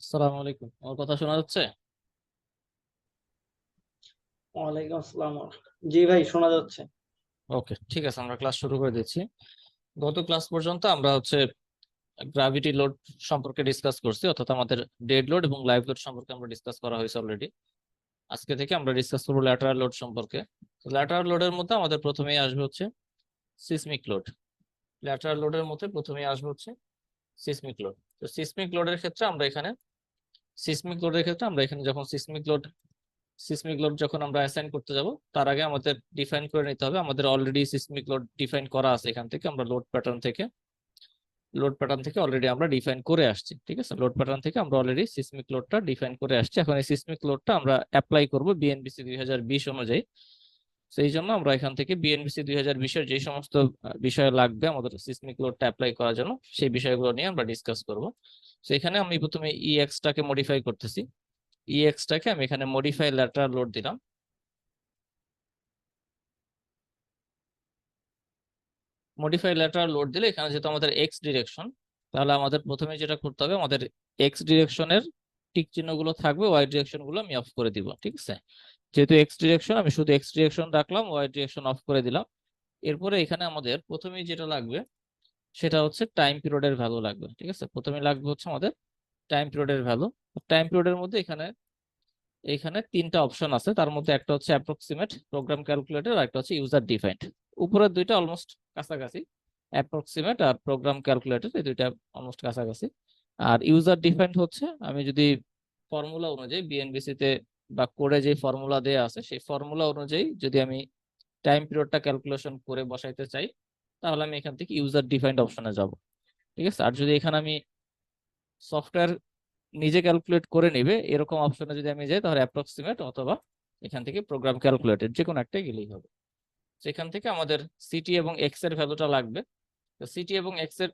আসসালামু আলাইকুম, আমার কথা শোনা যাচ্ছে? ওয়ালাইকুম আসসালাম। জি ভাই, শোনা যাচ্ছে। ওকে, ঠিক আছে, আমরা ক্লাস শুরু করে দিচ্ছি। গত ক্লাস পর্যন্ত আমরা গ্র্যাভিটি লোড সম্পর্কে ডিসকাস করছি, অর্থাৎ আমাদের ডেড লোড এবং লাইভ লোড সম্পর্কে আমরা ডিসকাস করা হয়েছে অলরেডি। আজকে থেকে আমরা ডিসকাস করবো ল্যাটারাল লোড সম্পর্কে। ল্যাটারাল লোডের মধ্যে আমাদের প্রথমেই আসবে হচ্ছে সিসমিক লোড। ল্যাটারাল লোডের মধ্যে প্রথমেই আসবে হচ্ছে সিসমিক লোড। তো সিসমিক লোডের ক্ষেত্রে আমরা এখানে যখন সিসমিক লোড যখন আমরা অ্যাসাইন করতে যাব, তার আগে আমাদের ডিফাইন করে নিতে হবে। আমাদের অলরেডি সিসমিক লোড ডিফাইন করা আছে, এখান থেকে আমরা লোড প্যাটার্ন থেকে অলরেডি আমরা ডিফাইন করে আসছি। ঠিক আছে, লোড প্যাটার্ন থেকে আমরা অলরেডি সিসমিক লোডটা ডিফাইন করে আসছি। এখন এই সিসমিক লোডটা আমরা অ্যাপ্লাই করব বিএনবিসি 2020 অনুযায়ী। সেই জন্য আমরা এখান থেকে বিএনবিসি 2020-এর যে সমস্ত বিষয় লাগবে আমাদের সিসমিক লোডটা অ্যাপ্লাই করার জন্য, সেই বিষয়গুলো নিয়ে আমরা ডিসকাস করব। তো এখানে আমি প্রথমে ইএক্সটাকে মডিফাই করতেছি। ইএক্সটাকে আমি এখানে মডিফাই ল্যাটারাল লোড দিলাম। মডিফাই ল্যাটারাল লোড দিলে এখানে যেহেতু আমাদের এক্স ডিরেকশন, তাহলে আমাদের প্রথমে যেটা করতে হবে, আমাদের এক্স ডিরেকশনের টিক চিহ্নগুলো থাকবে, ওয়াই ডিরেকশন গুলো আমি অফ করে দিব। ঠিক আছে, যেহেতু এক্স ডিরেকশন, আমি শুধু এক্স ডিরেকশন রাখলাম, ওয়াই ডিরেকশন অফ করে দিলাম। এরপরে এখানে আমাদের প্রথমেই যেটা লাগবে সেটা হচ্ছে টাইম পিরিয়ডের ভ্যালু লাগবে। ঠিক আছে, প্রথমে লাগবে হচ্ছে আমাদের টাইম পিরিয়ডের ভ্যালু। টাইম পিরিয়ডের মধ্যে এখানে এখানে তিনটা অপশন আছে, তার মধ্যে একটা হচ্ছে অ্যাপ্রক্সিমেট প্রোগ্রাম ক্যালকুলেটর, আর একটা হচ্ছে ইউজার ডিফাইন্ড। উপরের দুইটা অলমোস্ট কাছাকাছি, অ্যাপ্রক্সিমেট আর প্রোগ্রাম ক্যালকুলেটর, এই দুইটা অলমোস্ট কাছাকাছি। আর ইউজার ডিফাইন্ড হচ্ছে আমি যদি ফর্মুলা অনুযায়ী বিএনবিসি তে বা কোডে যে ফর্মুলা দেয়া আছে, সেই ফর্মুলা অনুযায়ী যদি আমি টাইম পিরিয়ডটা ক্যালকুলেশন করে বসাইতে চাই, তাহলে আমি এখান থেকে ইউজার ডিফাইন্ড অপশনে যাব। ঠিক আছে, আর যদি এখানে আমি সফটওয়্যার নিজে ক্যালকুলেট করে নিবে এরকম অপশনে যদি আমি যাই, তাহলে অ্যাপ্রক্সিমেট অথবা এখান থেকে প্রোগ্রাম ক্যালকুলেটর যে কোনো একটা গেলেই হবে। সেখান থেকে আমাদের সিটি এবং এক্স এর ভ্যালুটা লাগবে। তো সিটি এবং এক্স এর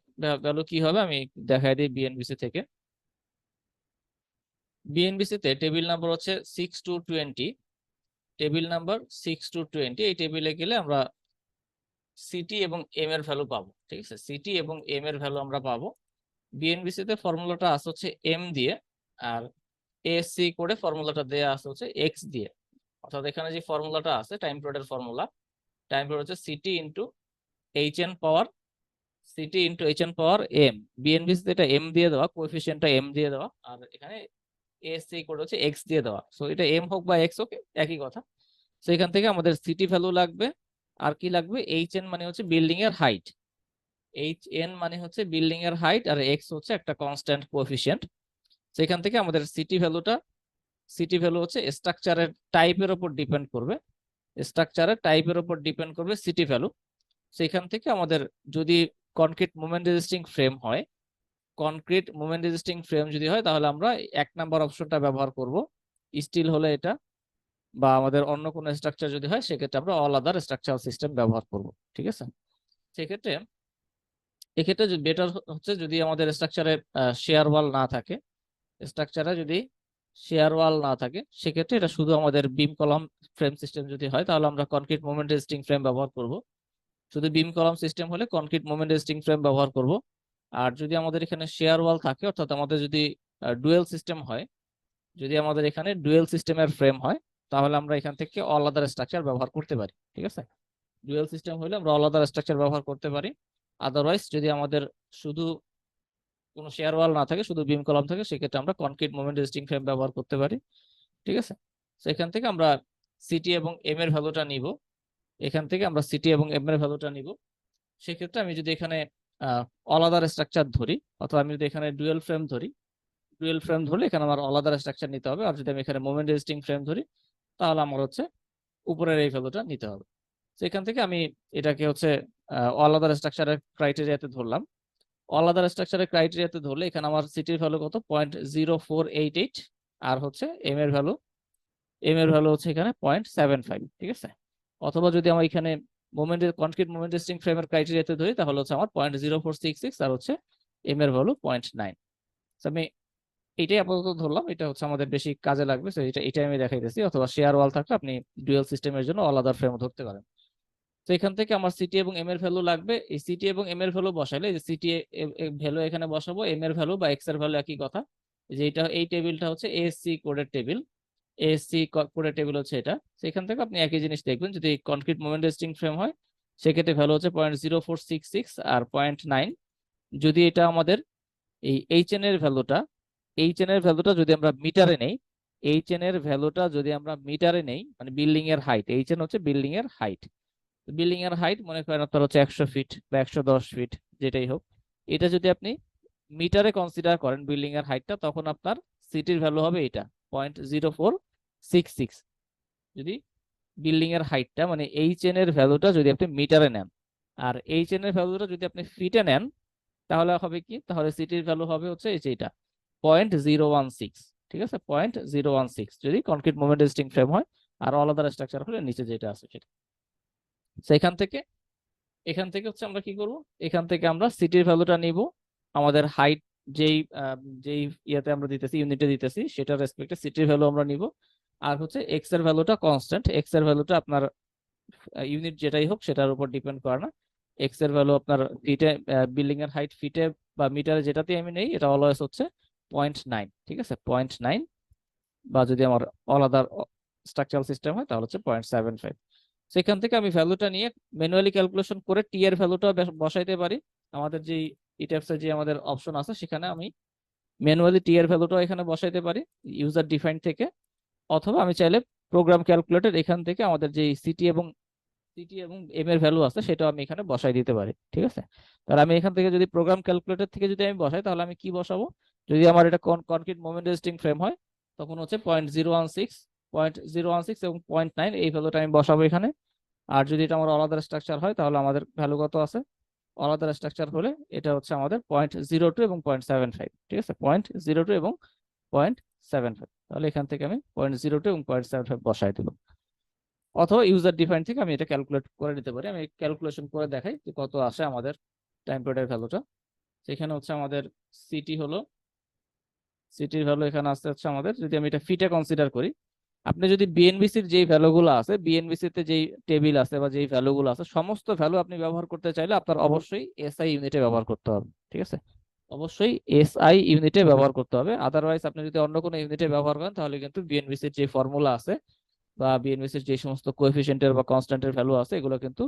ভ্যালু কি হবে আমি দেখাই দিই বিএনবিসি থেকে। বিএনবিসি তে টেবিল নাম্বার হচ্ছে 6 to 20। টেবিল নাম্বার 6 to 20, এই টেবিলে গেলে আমরা সিটি এবং এম এর ভ্যালু পাবো। ঠিক আছে, সিটি এবং এম এর ভ্যালু আমরা পাবো। বিএনবিসি তে ফর্মুলাটা আছে হচ্ছে এম দিয়ে, আর এএসসি করে ফর্মুলাটা দেয়া আছে হচ্ছে এক্স দিয়ে। অর্থাৎ এখানে যে ফর্মুলাটা আছে টাইম পিরিয়ডের ফর্মুলা, টাইম পিরিয়ড হচ্ছে সিটি ইন্টু এইচ এন পাওয়ার এম। বিএনবিসি তে এটা এম দিয়ে দেওয়া, কোএফিসিয়েন্টটা এম দিয়ে দেওয়া, আর এখানে এএসসি করে হচ্ছে এক্স দিয়ে দেওয়া। সো এটা এম হোক বা এক্স হোক, একই কথা। তো এখান থেকে আমাদের সিটি ভ্যালু লাগবে। আর কি লাগবে, এইচ এন মানে হচ্ছে বিল্ডিং এর হাইট, এইচ এন মানে হচ্ছে বিল্ডিং এর হাইট, আর এক্স হচ্ছে একটা কনস্ট্যান্ট কোএফিসিয়েন্ট। সেখান থেকে আমাদের সিটি ভ্যালু হচ্ছে স্ট্রাকচারের টাইপের উপর ডিপেন্ড করবে। City value. সেখান থেকে আমাদের যদি কনক্রিট মোমেন্ট রেজিস্টিং ফ্রেম হয়, যদি হয় তাহলে আমরা 1 নাম্বার অপশনটা ব্যবহার করব। স্টিল হলে এটা, বা আমাদের অন্য কোনো স্ট্রাকচার যদি হয় সেক্ষেত্রে আমরা অল আদার স্ট্রাকচারাল সিস্টেম ব্যবহার করব। ঠিক আছে, সেক্ষেত্রে এক্ষেত্রে বেটার হচ্ছে যদি আমাদের স্ট্রাকচারে শেয়ার ওয়াল না থাকে। স্ট্রাকচারে যদি শেয়ার ওয়াল না থাকে, সেক্ষেত্রে এটা শুধু আমাদের বিম কলাম ফ্রেম সিস্টেম যদি হয়, তাহলে আমরা কনক্রিট মোমেন্ট রেজিস্টিং ফ্রেম ব্যবহার করব। শুধু বিম কলাম সিস্টেম হলে কনক্রিট মোমেন্ট রেজিস্টিং ফ্রেম ব্যবহার করব। আর যদি আমাদের এখানে শেয়ার ওয়াল থাকে, অর্থাৎ আমাদের যদি ডুয়েল সিস্টেম হয়, যদি আমাদের এখানে ডুয়েল সিস্টেমের ফ্রেম হয়, তাহলে আমরা এখান থেকে অল আদার স্ট্রাকচার ব্যবহার করতে পারি। ঠিক আছে, ডুয়েল সিস্টেম হলে আমরা অল আদার স্ট্রাকচার ব্যবহার করতে পারি। আদারওয়াইজ যদি আমাদের শুধু কোনো শেয়ার ওয়াল না থাকে, শুধু বিম কলাম থাকে, সেক্ষেত্রে আমরা কনক্রিট মোমেন্ট রেজিস্টিং ফ্রেম ব্যবহার করতে পারি। ঠিক আছে, সেখান থেকে আমরা সিটি এবং এম এর ভ্যালুটা নিব। সেক্ষেত্রে আমি যদি এখানে আলাদা স্ট্রাকচার ধরি, অথবা আমি যদি এখানে ডুয়েল ফ্রেম ধরলে এখানে আমার আলাদা স্ট্রাকচার নিতে হবে। আর যদি আমি এখানে মোমেন্ট রেজিস্টিং ফ্রেম ধরি, তাহলে আমার হচ্ছে উপরের এই ভ্যালুটা নিতে হবে। সেখান থেকে আমি এটাকে হচ্ছে আলাদা স্ট্রাকচারের ক্রাইটেরিয়াতে ধরলাম। ধরলে এখানে আমার সিটির ভ্যালু কত, 0.0488। আর হচ্ছে এম এর ভ্যালু হচ্ছে এখানে 0.75। ঠিক আছে, অথবা যদি আমার এখানে কনক্রিট মোমেন্ট রেজিস্টিং ফ্রেমের ক্রাইটেরিয়াতে ধরি, তাহলে হচ্ছে আমার 0.0466, আর হচ্ছে এম এর ভ্যালু 0.9। আমি এটাই আপাতত ধরলাম, এটা হচ্ছে আমাদের বেশি কাজে লাগবে। এটাই আমি দেখাইতেছি। অথবা শেয়ার ওয়াল থাকলে আপনি ডুয়াল সিস্টেমের জন্য আলাদা ফ্রেম ধরতে পারেন। তো এখান থেকে আমার সিটি এবং এম এর ভ্যালু লাগবে। এই সিটি এবং এম এর ভ্যালু বসাইলে, যে সিটি ভ্যালু এখানে বসাবো, এম এর ভ্যালু বা এক্স এর ভ্যালু একই কথা, যে এটা এই টেবিলটা হচ্ছে এএসসি কোডের টেবিল, এএসসি কোডের টেবিল হচ্ছে এটা। সেখান থেকে আপনি একই জিনিস দেখবেন, যদি কনক্রিট মোমেন্ট রেজিস্টিং ফ্রেম হয় সেক্ষেত্রে ভ্যালু হচ্ছে 0.0466 আর 0.9। যদি এটা আমাদের এই এইচএন এর ভ্যালুটা, এইচএন এর ভ্যালুটা যদি আমরা মিটারে নেই, এইচএন এর ভ্যালুটা যদি আমরা মিটারে নেই, মানে বিল্ডিং এর হাইট, এইচএন হচ্ছে বিল্ডিং এর হাইট, বিল্ডিং এর হাইট মনে করেন আপনার হচ্ছে 100 ফিট বা 110 ফিট, যেটাই হোক, এটা যদি আপনি মিটারে কনসিডার করেন বিল্ডিং এর হাইটটা, তখন আপনার সিটির ভ্যালু হবে এটা 0.0466। যদি বিল্ডিং এর হাইটটা মানে এইচএন এর ভ্যালুটা যদি আপনি মিটারে নেন, আর এইচএন এর ভ্যালুটা যদি আপনি ফিটে নেন, তাহলে হবে কি, তাহলে সিটির ভ্যালু হবে হচ্ছে এই যে এটা 0.016। ঠিক আছে, 0.016 যদি কনক্রিট মোমেন্ট রেজিস্টিং ফ্রেম হয়, আর অল আদার স্ট্রাকচার হলে নিচে যেটা আছে সেটা। সেখান থেকে এখান থেকে হচ্ছে আমরা কি করব, এখান থেকে আমরা সিটির ভ্যালুটা নিব, আমাদের হাইট যেই ইয়াতে আমরা দিতেছি, ইউনিটে দিতেছি, সেটার রেসপেক্টে সিটির ভ্যালু আমরা নিব। আর হচ্ছে এক্স এর ভ্যালুটা কনস্ট্যান্ট, এক্স এর ভ্যালুটা আপনার ইউনিট যেটাই হোক সেটার উপর ডিপেন্ড করে না। এক্স এর ভ্যালু আপনার ফিটে, বিল্ডিং এর হাইট ফিটে বা মিটারে যেটাতে আমি নেই, এটা অলওয়েজ হচ্ছে 0.9। ঠিক আছে, 0.9, বা যদি আমার অল আদার স্ট্রাকচারাল সিস্টেম হয় তাহলে হচ্ছে 0.75। সেখান থেকে আমি ভ্যালুটা নিয়ে ম্যানুয়ালি ক্যালকুলেশন করে টি এর ভ্যালুটা বসাইতে পারি। আমাদের যে ইটেপস এর যে আমাদের অপশন আছে সেখানে আমি ম্যানুয়ালি টি এর ভ্যালুটা এখানে বসাইতে পারি ইউজার ডিফাইন থেকে, অথবা আমি চাইলে প্রোগ্রাম ক্যালকুলেটর এখান থেকে আমাদের যে সিটি এবং এম এর ভ্যালু আছে সেটাও আমি এখানে বসাই দিতে পারি। ঠিক আছে, তাহলে আমি এখান থেকে যদি প্রোগ্রাম ক্যালকুলেটর থেকে যদি আমি বসাই, তাহলে আমি কি বসাবো, যদি আমার এটা কনক্রিট মোমেন্ট রেজিস্টিং ফ্রেম হয় তখন হচ্ছে 0.016 এবং 0.9 এই ভ্যালুটা আমি বসাবো এখানে। আর যদি এটা আমার আলাদা স্ট্রাকচার হয় তাহলে আমাদের ভ্যালু কত আছে, আলাদা স্ট্রাকচার হলে এটা হচ্ছে আমাদের 0.02 এবং 0.75। ঠিক আছে, 0.02 এবং 0.75, তাহলে এখান থেকে আমি 0.02 এবং 0.75 বসাই দেবো। অথবা ইউজার ডিফাইন থেকে আমি এটা ক্যালকুলেট করে নিতে পারি, আমি ক্যালকুলেশন করে দেখাই যে কত আসে আমাদের টাইম পিরিয়ডের ভ্যালুটা। সেখানে হচ্ছে আমাদের সিটি হলো, সিটির ভ্যালু এখানে আসতে হচ্ছে আমাদের, যদি আমি এটা ফিটে কনসিডার করি, আপনি যদি বিএনবিসির যেই ভ্যালুগুলো আছে, বিএনবিসিতে যেই টেবিল আছে বা যেই ভ্যালুগুলো আছে, সমস্ত ভ্যালু আপনি ব্যবহার করতে চাইলে আপনার অবশ্যই এসআই ইউনিটে ব্যবহার করতে হবে। ঠিক আছে, অবশ্যই এসআই ইউনিটে ব্যবহার করতে হবে, আদারওয়াইজ আপনি যদি অন্য কোনো ইউনিটে ব্যবহার করেন তাহলে কিন্তু বিএনবিসির যে ফর্মুলা আছে বা বিএনবিসির যে সমস্ত কোএফিসিয়েন্টের বা কনস্ট্যান্টের ভ্যালু আছে এগুলো কিন্তু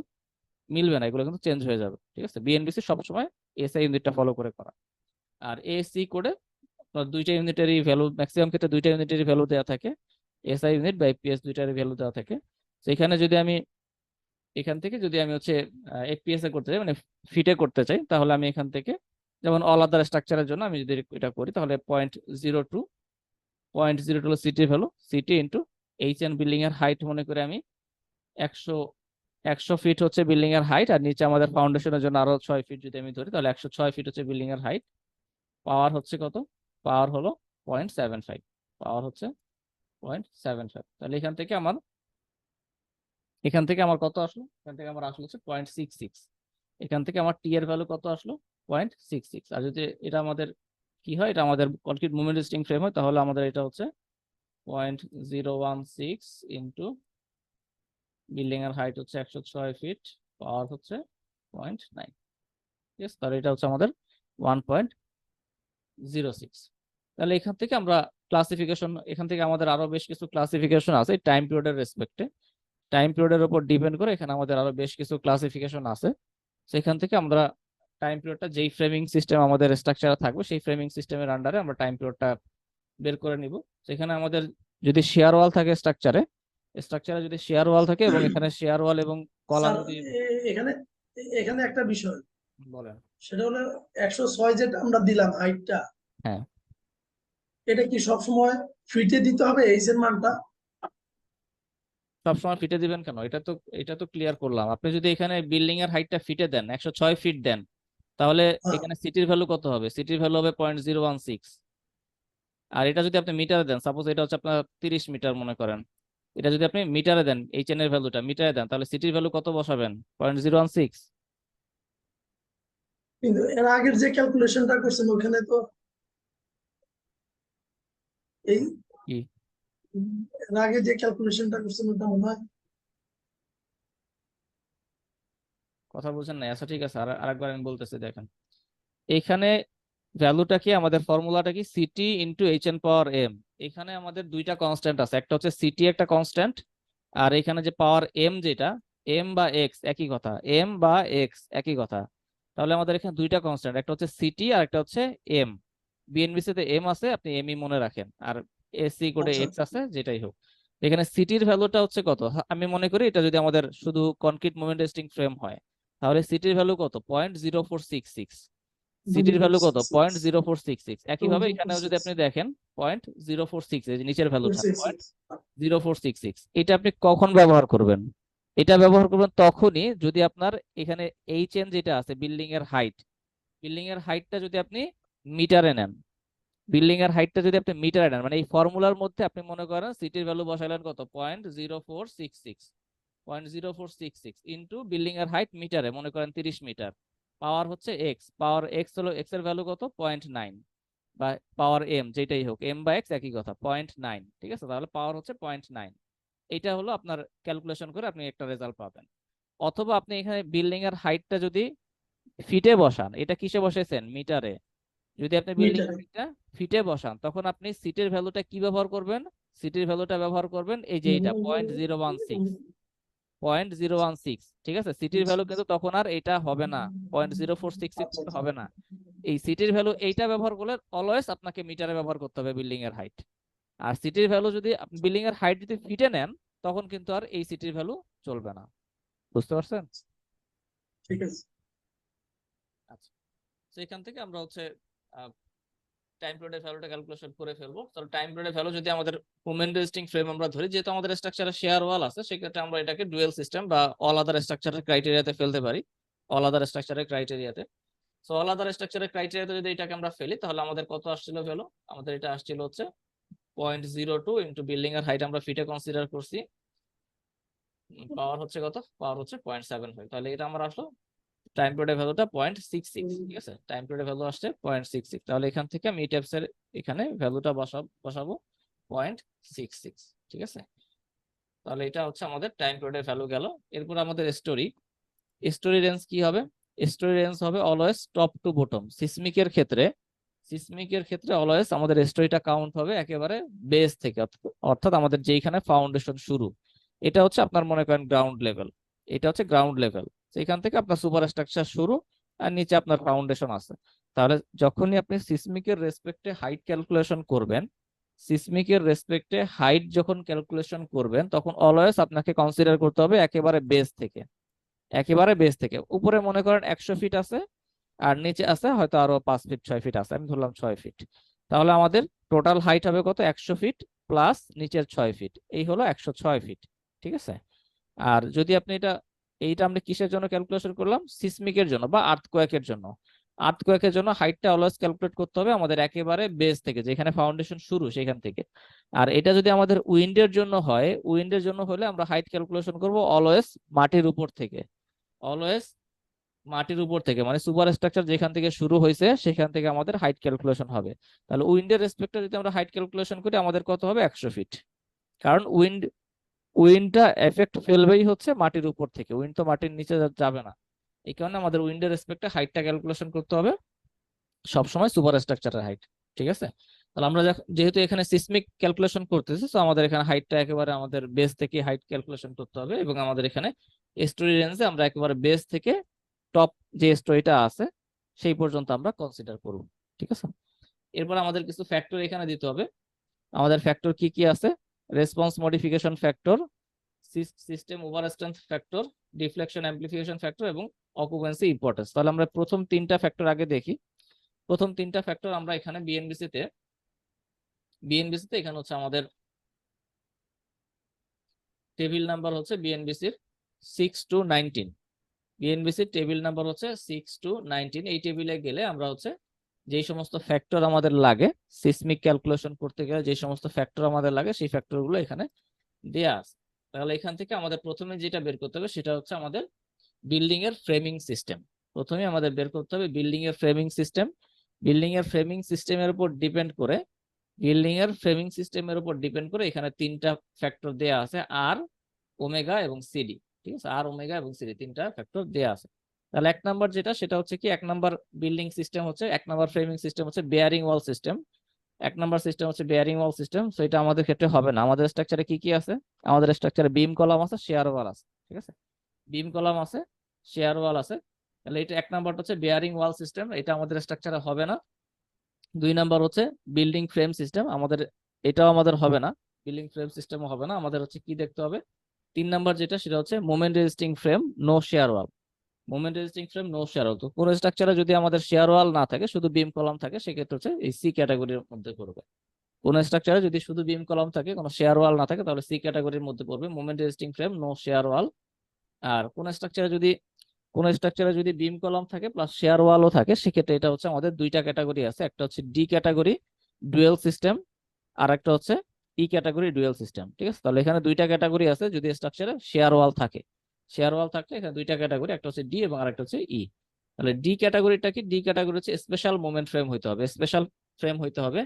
মিলবে না, এগুলো কিন্তু চেঞ্জ হয়ে যাবে। ঠিক আছে, বিএনবিসি সবসময় এসআই ইউনিটটা ফলো করে করা। আর এএসসি কোডে দুইটা ইউনিটেরই ভ্যালু, ম্যাক্সিমাম ক্ষেত্রে দুইটা ইউনিটেরই ভ্যালু দেওয়া থাকে, এসআই ইউনিট বা এফপিএস দুইটারই ভ্যালু দেওয়া থাকে। সেখানে যদি আমি এখান থেকে যদি আমি হচ্ছে এফপিএস এ করতে চাই, মানে ফিটে করতে চাই, তাহলে আমি এখান থেকে যেমন অল আদার স্ট্রাকচারের জন্য আমি যদি এটা করি তাহলে 0.02 হলো সিটির value, city into HN building এর হাইট মনে করে আমি 100 ফিট হচ্ছে বিল্ডিং এর হাইট, আর নিচে আমাদের ফাউন্ডেশনের জন্য আরো 6 ফিট যদি আমি ধরি, তাহলে 106 ফিট হচ্ছে বিল্ডিং এর হাইট। পাওয়ার হচ্ছে কত, পাওয়ার হলো 0.75, পাওয়ার হচ্ছে 0.75। তাহলে এখান থেকে আমার কত আসলো, এখান থেকে আমার আসলো হচ্ছে 0.66। এখান থেকে আমার টি এর ভ্যালু কত আসলো, 0.66। আর যদি এটা আমাদের কি হয়, এটা আমাদের কনক্রিট মোমেন্ট রেজিস্টিং ফ্রেম হয়, তাহলে আমাদের এটা হচ্ছে 0.016 ইন্টু বিল্ডিং এর হাইট হচ্ছে 106 ফিট, পাওয়ার হচ্ছে 0.9। ঠিক আছে, তাহলে এটা হচ্ছে আমাদের 1.06। তাহলে এখান থেকে আমরা ক্লাসিফিকেশন, এখান থেকে আমাদের আরো বেশ কিছু ক্লাসিফিকেশন আছে টাইম পিরিয়ডের রেসপেক্টে, টাইম পিরিয়ডের উপর ডিপেন্ড করে এখানে আমাদের আরো বেশ কিছু ক্লাসিফিকেশন আছে। সেখান থেকে আমরা টাইম পিরিয়ডটা যেই ফ্রেমিং সিস্টেম আমাদের স্ট্রাকচারে থাকবে সেই ফ্রেমিং সিস্টেমের আন্ডারে আমরা টাইম পিরিয়ডটা বের করে নিব। সেখানে আমাদের যদি শেয়ার ওয়াল থাকে স্ট্রাকচারে, যদি শেয়ার ওয়াল থাকে এবং এখানে শেয়ার ওয়াল এবং কলাম স্যার যদি, এখানে এখানে একটা বিষয়, বলেন। সেটা হলো 106 যেটা আমরা দিলাম হাইটটা, হ্যাঁ, এটা কি সবসময় ফিটে দিতে হবে এইচ এর মানটা? সবসময় ফিটে দিবেন কেন, এটা তো ক্লিয়ার করলাম। আপনি যদি এখানে বিল্ডিং এর হাইটটা ফিটে দেন, 106 ফিট দেন, তাহলে হ্যাঁ, এখানে সিটির ভ্যালু কত হবে, সিটির ভ্যালু হবে 0.016। আর এটা যদি আপনি মিটারে দেন, সাপোজ এটা হচ্ছে আপনার 30 মিটার মনে করেন, এটা যদি আপনি মিটারে দেন, এইচএন এর ভ্যালুটা মিটারে দেন, তাহলে সিটির ভ্যালু কত বসাবেন, 0.016। কিন্তু এর আগের যে ক্যালকুলেশনটা করছেন ওখানে তো এই কি এর আগে যে ক্যালকুলেশনটা করছেন ওটা মনে হয় কথা বলছেন না? আচ্ছা ঠিক আছে, আরেকবার আমি বলতেছি, দেখেন এখানে ভ্যালুটা কি, আমাদের ফর্মুলাটা কি, সিটি ইন্টু এইচ এন পাওয়ার এম। এখানে আমাদের দুইটা কনস্ট্যান্ট আছে, একটা হচ্ছে সিটি একটা কনস্ট্যান্ট, আর এখানে যে পাওয়ার এম যেটা, এম বা এক্স একই কথা, এম বা এক্স একই কথা। তাহলে আমাদের এখানে দুইটা কনস্ট্যান্ট, একটা হচ্ছে সিটি আর একটা হচ্ছে এম। বিএনবিসি তে এম আছে, আপনি এমই মনে রাখেন, আর এসি কোডে আচ্ছা এক্স আছে, যেটাই হোক। এখানে সিটির ভ্যালুটা হচ্ছে কত, আমি মনে করি এটা যদি আমাদের শুধু কনক্রিট মোমেন্ট রেস্টিং ফ্রেম হয়, তাহলে সিটির ভ্যালু কত, 0.0466। সিটির ভ্যালু কত, 0.0466। একইভাবে এখানেও যদি আপনি দেখেন 0.046, এই যে নিচের ভ্যালুটা 0.0466, এটা আপনি কখন ব্যবহার করবেন? এটা ব্যবহার করবেন তখনই যদি আপনার এখানে এইচ এন যেটা আছে, বিল্ডিং এর হাইট, বিল্ডিং এর হাইটটা যদি আপনি মিটারে নেন, বিল্ডিং এর হাইটটা যদি আপনি মিটারে নেন, মানে এই ফর্মুলার মধ্যে আপনি মনে করেন সিটির ভ্যালু বসাইলেন কত, 0.0466, 0.0466 ইন্টু বিল্ডিং এর হাইট মিটারে মনে করেন 30 মিটার, পাওয়ার হচ্ছে এক্স, পাওয়ার এক্স হলো, এক্স এর ভ্যালু কত, 0.9, বা পাওয়ার এম যেটাই হোক, এম বা এক্স একই কথা, 0.9, ঠিক আছে, তাহলে পাওয়ার হচ্ছে 0.9। এটা হলো আপনার ক্যালকুলেশন করে আপনি একটা রেজাল্ট পাবেন। অথবা আপনি এখানে বিল্ডিং এর হাইটটা যদি ফিটে বসান, এটা কিসে বসাইছেন, মিটারে, যদি আপনি বিল্ডিং এর হাইটটা ফিটে বসান, তখন আপনি সিটের ভ্যালুটা কি ব্যবহার করবেন, সিটির ভ্যালুটা ব্যবহার করবেন এই যে এটা 0.016, 0.016, ঠিক আছে। সিটির ভ্যালু কিন্তু তখন আর এটা হবে না, 0.0466 হবে না। এই সিটির ভ্যালু এইটা ব্যবহার করলে অলওয়েজ আপনাকে মিটারে ব্যবহার করতে হবে বিল্ডিং এর হাইট। আর সিটির ভ্যালু যদি আপনি বিল্ডিং এর হাইট যদি ফিটে নেন, তখন কিন্তু আর এই সিটির ভ্যালু চলবে না। বুঝতে পারছেন? ঠিক আছে। আচ্ছা, তো এখান থেকে আমরা হচ্ছে টাইম পিরিয়ডের ভ্যালুটা ক্যালকুলেশন করে ফেলবো। তাহলে টাইম পিরিয়ডের ভ্যালু যদি আমাদের মোমেন্ট রেজিস্টিং ফ্রেম আমরা ধরি, যেহেতু আমাদের স্ট্রাকচারে শেয়ার ওয়াল আছে, সেক্ষেত্রে আমরা এটাকে ডুয়েল সিস্টেম বা অল আদার স্ট্রাকচারের ক্রাইটেরিয়াতে ফেলতে পারি, অল আদার স্ট্রাকচারের ক্রাইটেরিয়াতে। সো অল আদার স্ট্রাকচারের ক্রাইটেরিয়াতে যদি এটাকে আমরা ফেলি, তাহলে আমাদের কত আসছিল ভ্যালু, আমাদের এটা আসছিল হচ্ছে 0.02 ইন্টু বিল্ডিং এর হাইট আমরা ফিটে কনসিডার করছি, পাওয়ার হচ্ছে কত, পাওয়ার হচ্ছে 0.75, তাহলে এটা আমার আসলো টাইম পিরিয়ডের ভ্যালুটা 0.66, ঠিক আছে, টাইম পিরিয়ডের ভ্যালু আসছে 0.66। তাহলে এখান থেকে আমি টাইপস এর এখানে ভ্যালুটা বসাবো 0.66, ঠিক আছে। তাহলে এটা হচ্ছে আমাদের টাইম পিরিয়ডের ভ্যালু গেল। এরপর আমাদের স্টোরি, স্টোরি রেঞ্জ কি হবে, স্টোরি রেঞ্জ হবে অলওয়েজ টপ টু বটম। সিসমিকের ক্ষেত্রে, সিসমিকের ক্ষেত্রে অলওয়েজ আমাদের স্টোরিটা কাউন্ট হবে একেবারে বেস থেকে, অর্থাৎ আমাদের যেখানে ফাউন্ডেশন শুরু, এটা হচ্ছে আপনার মনে করেন গ্রাউন্ড লেভেল, এটা হচ্ছে গ্রাউন্ড লেভেল, সেখান থেকে আপনার সুপার স্ট্রাকচার শুরু, আর নিচে আপনার ফাউন্ডেশন আছে। তাহলে যখনই আপনি সিসমিকের রেসপেক্টে হাইট ক্যালকুলেশন করবেন, সিসমিকের রেসপেক্টে হাইট যখন ক্যালকুলেশন করবেন, তখন অলওয়েজ আপনাকে কনসিডার করতে হবে একেবারে বেস থেকে, একেবারে বেস থেকে। উপরে মনে করেন 100 ফিট আছে, আর নিচে আছে হয়তো আরো 5 ফিট 6 ফিট আছে, আমি ধরলাম 6 ফিট। তাহলে আমাদের টোটাল হাইট হবে কত, 100 ফিট প্লাস নিচের 6 ফিট, এই হলো 106 ফিট, ঠিক আছে। আর যদি আপনি এইটা আমরা কিসের জন্য ক্যালকুলেশন করলাম, সিসমিকের জন্য বা আর্থকোয়েকের জন্য। আর্থকোয়েকের জন্য হাইটটা অলওয়েজ ক্যালকুলেট করতে হবে আমাদের একেবারে বেস থেকে, যেখানে ফাউন্ডেশন শুরু সেখান থেকে। আর এটা যদি আমাদের উইন্ডের জন্য হয়, উইন্ডের জন্য হলে আমরা হাইট ক্যালকুলেশন করব অলওয়েজ মাটির উপর থেকে, অলওয়েজ মাটির উপর থেকে, মানে সুপার স্ট্রাকচার যেখান থেকে শুরু হয়েছে সেখান থেকে আমাদের হাইট ক্যালকুলেশন হবে। তাহলে উইন্ডের রেসপেক্টে যদি আমরা হাইট ক্যালকুলেশন করি, আমাদের কত হবে, 100 ফিট। কারণ উইন্ডটা এফেক্ট ফেলবেই হচ্ছে মাটির উপর থেকে, উইন্ড তো মাটির নিচে যাবে না। এই কারণে আমাদের উইন্ডের রেসপেক্টে হাইটটা ক্যালকুলেশন করতে হবে সবসময় সুপার স্ট্রাকচারের হাইট, ঠিক আছে। তাহলে আমরা যেহেতু এখানে সিসমিক ক্যালকুলেশন করতেছি, তো আমাদের এখানে হাইটটা একেবারে আমাদের বেস থেকে হাইট ক্যালকুলেশন করতে হবে, এবং আমাদের এখানে স্টোরি রেঞ্জে আমরা একেবারে বেস থেকে টপ যে স্টোরিটা আছে সেই পর্যন্ত আমরা কনসিডার করব, ঠিক আছে। এরপর আমাদের কিছু ফ্যাক্টর এখানে দিতে হবে। আমাদের ফ্যাক্টর কি কি আছে, response modification factor, system over strength factor, deflection amplification factor এবং অকুপেন্সি ইম্পর্টেন্স। তাহলে আমরা প্রথম তিনটা ফ্যাক্টর আগে দেখি। প্রথম তিনটা ফ্যাক্টর আমরা এখানে বিএনবিসি তে এখানে হচ্ছে আমাদের টেবিল নাম্বার হচ্ছে বিএনবিসির 6 to 19, বিএনবিসির টেবিল নাম্বার হচ্ছে 6 to 19। এই টেবিলে গেলে আমরা হচ্ছে যেই সমস্ত ফ্যাক্টর আমাদের লাগে সিসমিক ক্যালকুলেশন করতে গেলে, যে সমস্ত ফ্যাক্টর আমাদের লাগে সেই ফ্যাক্টর গুলো এখানে দেয়া আছে। তাহলে এখান থেকে আমাদের প্রথমে যেটা বের করতে হবে সেটা হচ্ছে আমাদের বিল্ডিং এর ফ্রেমিং সিস্টেম। প্রথমে আমাদের বের করতে হবে বিল্ডিং এর ফ্রেমিং সিস্টেম। বিল্ডিং এর ফ্রেমিং সিস্টেমের উপর ডিপেন্ড করে, বিল্ডিং এর ফ্রেমিং সিস্টেমের উপর ডিপেন্ড করে এখানে তিনটা ফ্যাক্টর দেয়া আছে, আর, ওমেগা এবং সিডি, ঠিক আছে, আর, ওমেগা এবং সিডি তিনটা ফ্যাক্টর দেয়া আছে। তাহলে এক নাম্বার যেটা সেটা হচ্ছে কি, এক নাম্বার বিল্ডিং সিস্টেম হচ্ছে, এক নাম্বার ফ্রেমিং সিস্টেম হচ্ছে বেয়ারিং ওয়াল সিস্টেম। এক নাম্বার সিস্টেম হচ্ছে বেয়ারিং ওয়াল সিস্টেম। তো এটা আমাদের ক্ষেত্রে হবে না। আমাদের স্ট্রাকচারে কি কি আছে? আমাদের স্ট্রাকচারে বিম কলাম আছে, শেয়ার ওয়াল আছে, ঠিক আছে? বিম কলাম আছে, শেয়ার ওয়াল আছে। তাহলে এটা এক নাম্বারটা হচ্ছে বেয়ারিং ওয়াল সিস্টেম, এটা আমাদের স্ট্রাকচারে হবে না। দুই নাম্বার হচ্ছে বিল্ডিং ফ্রেম সিস্টেম, আমাদের এটাও আমাদের হবে না। বিল্ডিং ফ্রেম সিস্টেমও হবে না। আমাদের হচ্ছে কি দেখতে হবে? তিন নাম্বার যেটা সেটা হচ্ছে moment resisting frame, no shear wall. Moment resisting frame, no shear wall. তো কোন স্ট্রাকচারে যদি আমাদের শেয়ার ওয়াল না থাকে, শুধু বিম কলাম থাকে, সেক্ষেত্রে হচ্ছে এই সি ক্যাটাগরির মধ্যে পড়বে। কোন স্ট্রাকচারে যদি শুধু বিম কলাম থাকে, কোনো শেয়ার ওয়াল না থাকে, তাহলে সি ক্যাটাগরির মধ্যে পড়বে, moment resisting frame, no shear wall. আর কোন স্ট্রাকচারে যদি বিম কলাম থাকে প্লাস শেয়ার ওয়ালও থাকে, সেক্ষেত্রে এটা হচ্ছে আমাদের দুইটা ক্যাটাগরি আছে, একটা হচ্ছে ডি ক্যাটাগরি ডুয়েল সিস্টেম, আর একটা হচ্ছে ই ক্যাটাগরি ডুয়েল সিস্টেম। ঠিক আছে, তাহলে এখানে দুইটা ক্যাটাগরি আছে যদি স্ট্রাকচারে শেয়ার ওয়াল থাকে। শেয়ার ওয়াল থাকলে এখানে দুইটা ক্যাটাগরি, একটা হচ্ছে ডি এবং আরেকটা হচ্ছে ই। তাহলে ডি ক্যাটাগরিটা কি? ডি ক্যাটাগরি হচ্ছে স্পেশাল মোমেন্ট ফ্রেম হইতে হবে, স্পেশাল ফ্রেম হইতে হবে।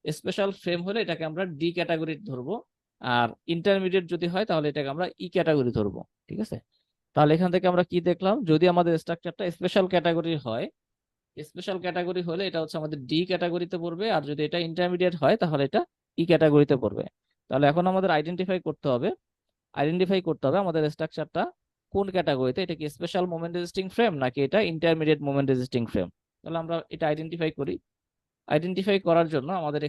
স্পেশাল ফ্রেম হলে এটাকে আমরা ডি ক্যাটাগরি ধরবো। আর ইন্টারমিডিয়েট যদি হয় তাহলে এটাকে আমরা ই ক্যাটাগরি ধরবো। ঠিক আছে, তাহলে এখান থেকে আমরা কি দেখলাম? যদি আমাদের স্ট্রাকচারটা স্পেশাল ক্যাটাগরি হয়, স্পেশাল ক্যাটাগরি হলে এটা হচ্ছে আমাদের ডি ক্যাটাগরিতে পড়বে, আর যদি এটা ইন্টারমিডিয়েট হয় তাহলে এটা ই ক্যাটাগরিতে পড়বে। তাহলে এখন আমাদের আইডেন্টিফাই করতে হবে আমাদের স্ট্রাকচারটা কোন ক্যাটাগরিতে, এটা কি স্পেশাল মোমেন্ট রেজিস্টিং ফ্রেম নাকি এটা ইন্টারমিডিয়েট মোমেন্ট রেজিস্টিং ফ্রেম। তাহলে আমরা এটা আইডেন্টিফাই করি। আইডেন্টিফাই করার জন্য আমাদের